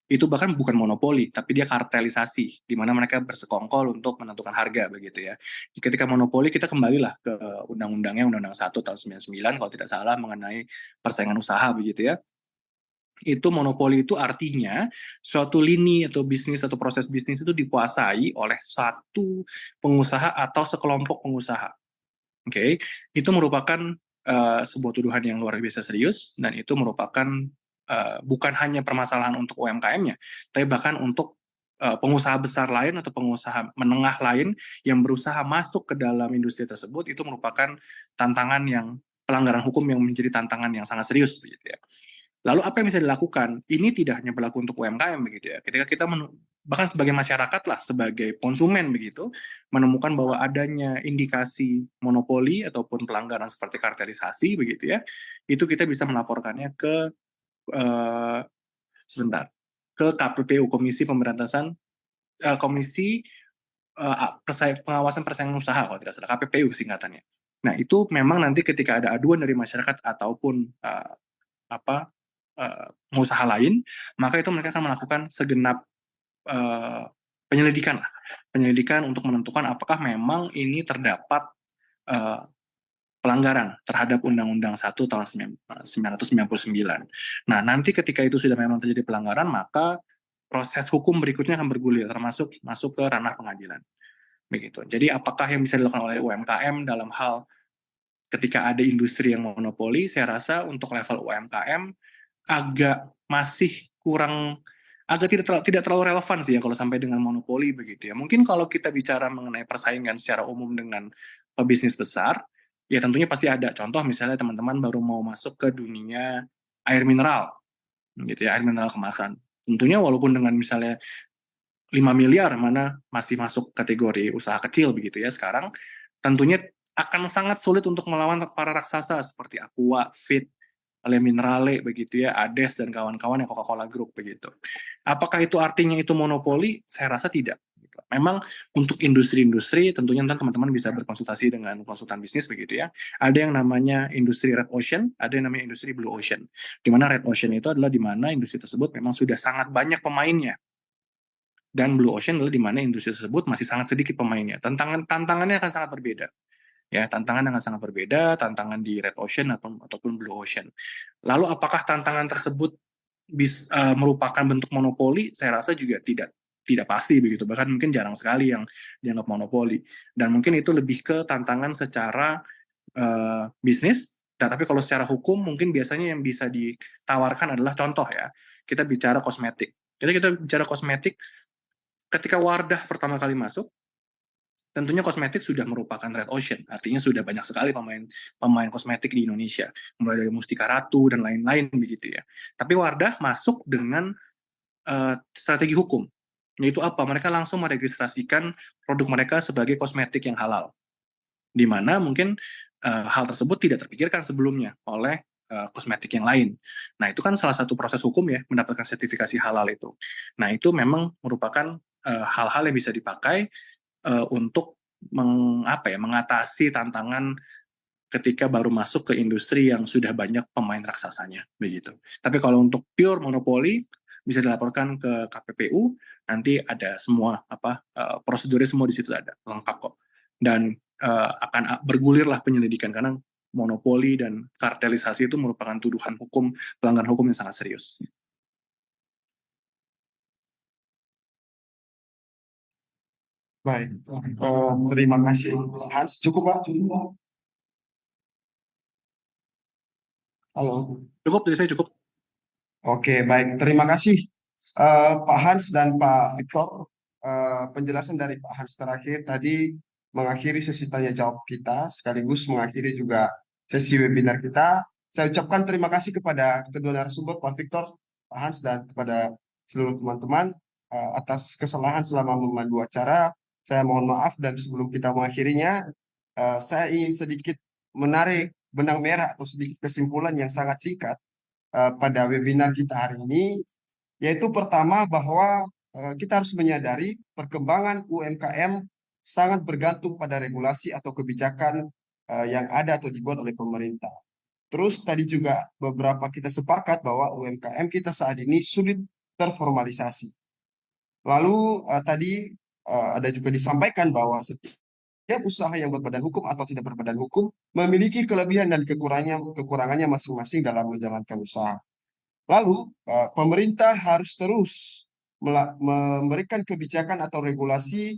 Itu bahkan bukan monopoli, tapi dia kartelisasi, di mana mereka bersekongkol untuk menentukan harga, begitu ya. Ketika monopoli, kita kembalilah ke undang-undangnya, Undang-Undang 1 tahun 99, kalau tidak salah, mengenai persaingan usaha, begitu ya. Itu monopoli itu artinya suatu lini atau bisnis atau proses bisnis itu dikuasai oleh satu pengusaha atau sekelompok pengusaha. Oke, itu merupakan sebuah tuduhan yang luar biasa serius, dan itu merupakan bukan hanya permasalahan untuk UMKM-nya, tapi bahkan untuk pengusaha besar lain atau pengusaha menengah lain yang berusaha masuk ke dalam industri tersebut. Itu merupakan tantangan yang pelanggaran hukum yang menjadi tantangan yang sangat serius, begitu ya. Lalu apa yang bisa dilakukan? Ini tidak hanya berlaku untuk UMKM, begitu ya. Ketika kita bahkan sebagai masyarakat lah, sebagai konsumen begitu, menemukan bahwa adanya indikasi monopoli ataupun pelanggaran seperti kartelisasi, begitu ya, itu kita bisa melaporkannya ke ke KPPU, Komisi Pemberantasan Komisi Pengawasan Persaingan Usaha, kalau tidak salah, KPPU singkatannya. Nah, itu memang nanti ketika ada aduan dari masyarakat ataupun pengusaha lain, maka itu mereka akan melakukan segenap penyelidikan untuk menentukan apakah memang ini terdapat pelanggaran terhadap Undang-Undang 1 tahun 1999. Nah, nanti ketika itu sudah memang terjadi pelanggaran, maka proses hukum berikutnya akan bergulir, termasuk masuk ke ranah pengadilan. Begitu. Jadi apakah yang bisa dilakukan oleh UMKM dalam hal ketika ada industri yang monopoli? Saya rasa untuk level UMKM agak tidak terlalu relevan sih ya kalau sampai dengan monopoli, begitu ya. Mungkin kalau kita bicara mengenai persaingan secara umum dengan pebisnis besar, ya tentunya pasti ada contoh, misalnya teman-teman baru mau masuk ke dunia air mineral, gitu ya, air mineral kemasan. Tentunya walaupun dengan misalnya 5 miliar mana masih masuk kategori usaha kecil, begitu ya, sekarang tentunya akan sangat sulit untuk melawan para raksasa seperti Aqua, Fit, Le Minerale, begitu ya, Ades dan kawan-kawan yang Coca-Cola Group, begitu. Apakah itu artinya itu monopoli? Saya rasa tidak. Memang untuk industri-industri tentunya nanti teman-teman bisa berkonsultasi dengan konsultan bisnis, begitu ya. Ada yang namanya industri red ocean, ada yang namanya industri blue ocean. Di mana red ocean itu adalah di mana industri tersebut memang sudah sangat banyak pemainnya. Dan blue ocean adalah di mana industri tersebut masih sangat sedikit pemainnya. Tantangannya akan sangat berbeda. Ya, tantangan akan sangat berbeda, tantangan di red ocean ataupun blue ocean. Lalu apakah tantangan tersebut merupakan bentuk monopoli? Saya rasa juga tidak pasti, begitu. Bahkan mungkin jarang sekali yang dianggap monopoli. Dan mungkin itu lebih ke tantangan secara bisnis. Tapi kalau secara hukum mungkin biasanya yang bisa ditawarkan adalah contoh ya. Kita bicara kosmetik. Jadi kita bicara kosmetik, ketika Wardah pertama kali masuk, tentunya kosmetik sudah merupakan red ocean, artinya sudah banyak sekali pemain kosmetik di Indonesia, mulai dari Mustika Ratu dan lain-lain, begitu ya. Tapi Wardah masuk dengan strategi hukum, yaitu apa? Mereka langsung meregistrasikan produk mereka sebagai kosmetik yang halal, di mana mungkin hal tersebut tidak terpikirkan sebelumnya oleh kosmetik yang lain. Nah, itu kan salah satu proses hukum ya, mendapatkan sertifikasi halal itu. Nah, itu memang merupakan hal-hal yang bisa dipakai untuk mengatasi tantangan ketika baru masuk ke industri yang sudah banyak pemain raksasanya, begitu. Tapi kalau untuk pure monopoli bisa dilaporkan ke KPPU, nanti ada semua prosedurnya semua di situ ada lengkap kok, dan akan bergulirlah penyelidikan karena monopoli dan kartelisasi itu merupakan tuduhan hukum, pelanggaran hukum yang sangat serius. Baik, terima kasih Hans. Cukup Pak? Halo. Cukup, dari saya cukup. Oke, baik. Terima kasih Pak Hans dan Pak Victor. Penjelasan dari Pak Hans terakhir tadi mengakhiri sesi tanya jawab kita, sekaligus mengakhiri juga sesi webinar kita. Saya ucapkan terima kasih kepada kedua narasumber, Pak Victor, Pak Hans, dan kepada seluruh teman-teman atas kesalahan selama memandu acara. Saya mohon maaf, dan sebelum kita mengakhirinya, saya ingin sedikit menarik benang merah atau sedikit kesimpulan yang sangat singkat pada webinar kita hari ini, yaitu pertama bahwa kita harus menyadari perkembangan UMKM sangat bergantung pada regulasi atau kebijakan yang ada atau dibuat oleh pemerintah. Terus tadi juga beberapa kita sepakat bahwa UMKM kita saat ini sulit terformalisasi. Lalu tadi ada juga disampaikan bahwa setiap usaha yang berbadan hukum atau tidak berbadan hukum memiliki kelebihan dan kekurangannya masing-masing dalam menjalankan usaha. Lalu pemerintah harus terus memberikan kebijakan atau regulasi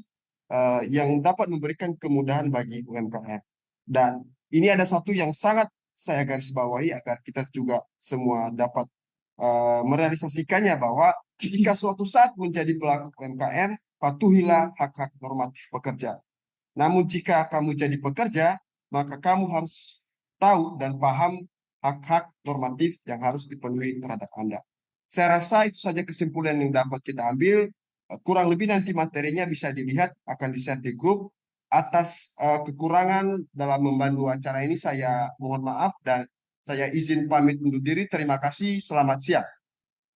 yang dapat memberikan kemudahan bagi UMKM. Dan ini ada satu yang sangat saya garis bawahi agar kita juga semua dapat merealisasikannya, bahwa jika suatu saat menjadi pelaku UMKM, patuhilah hak-hak normatif pekerja. Namun jika kamu jadi pekerja, maka kamu harus tahu dan paham hak-hak normatif yang harus dipenuhi terhadap Anda. Saya rasa itu saja kesimpulan yang dapat kita ambil. Kurang lebih nanti materinya bisa dilihat, akan di-share di grup. Atas kekurangan dalam membantu acara ini saya mohon maaf dan saya izin pamit undur diri. Terima kasih, selamat siang.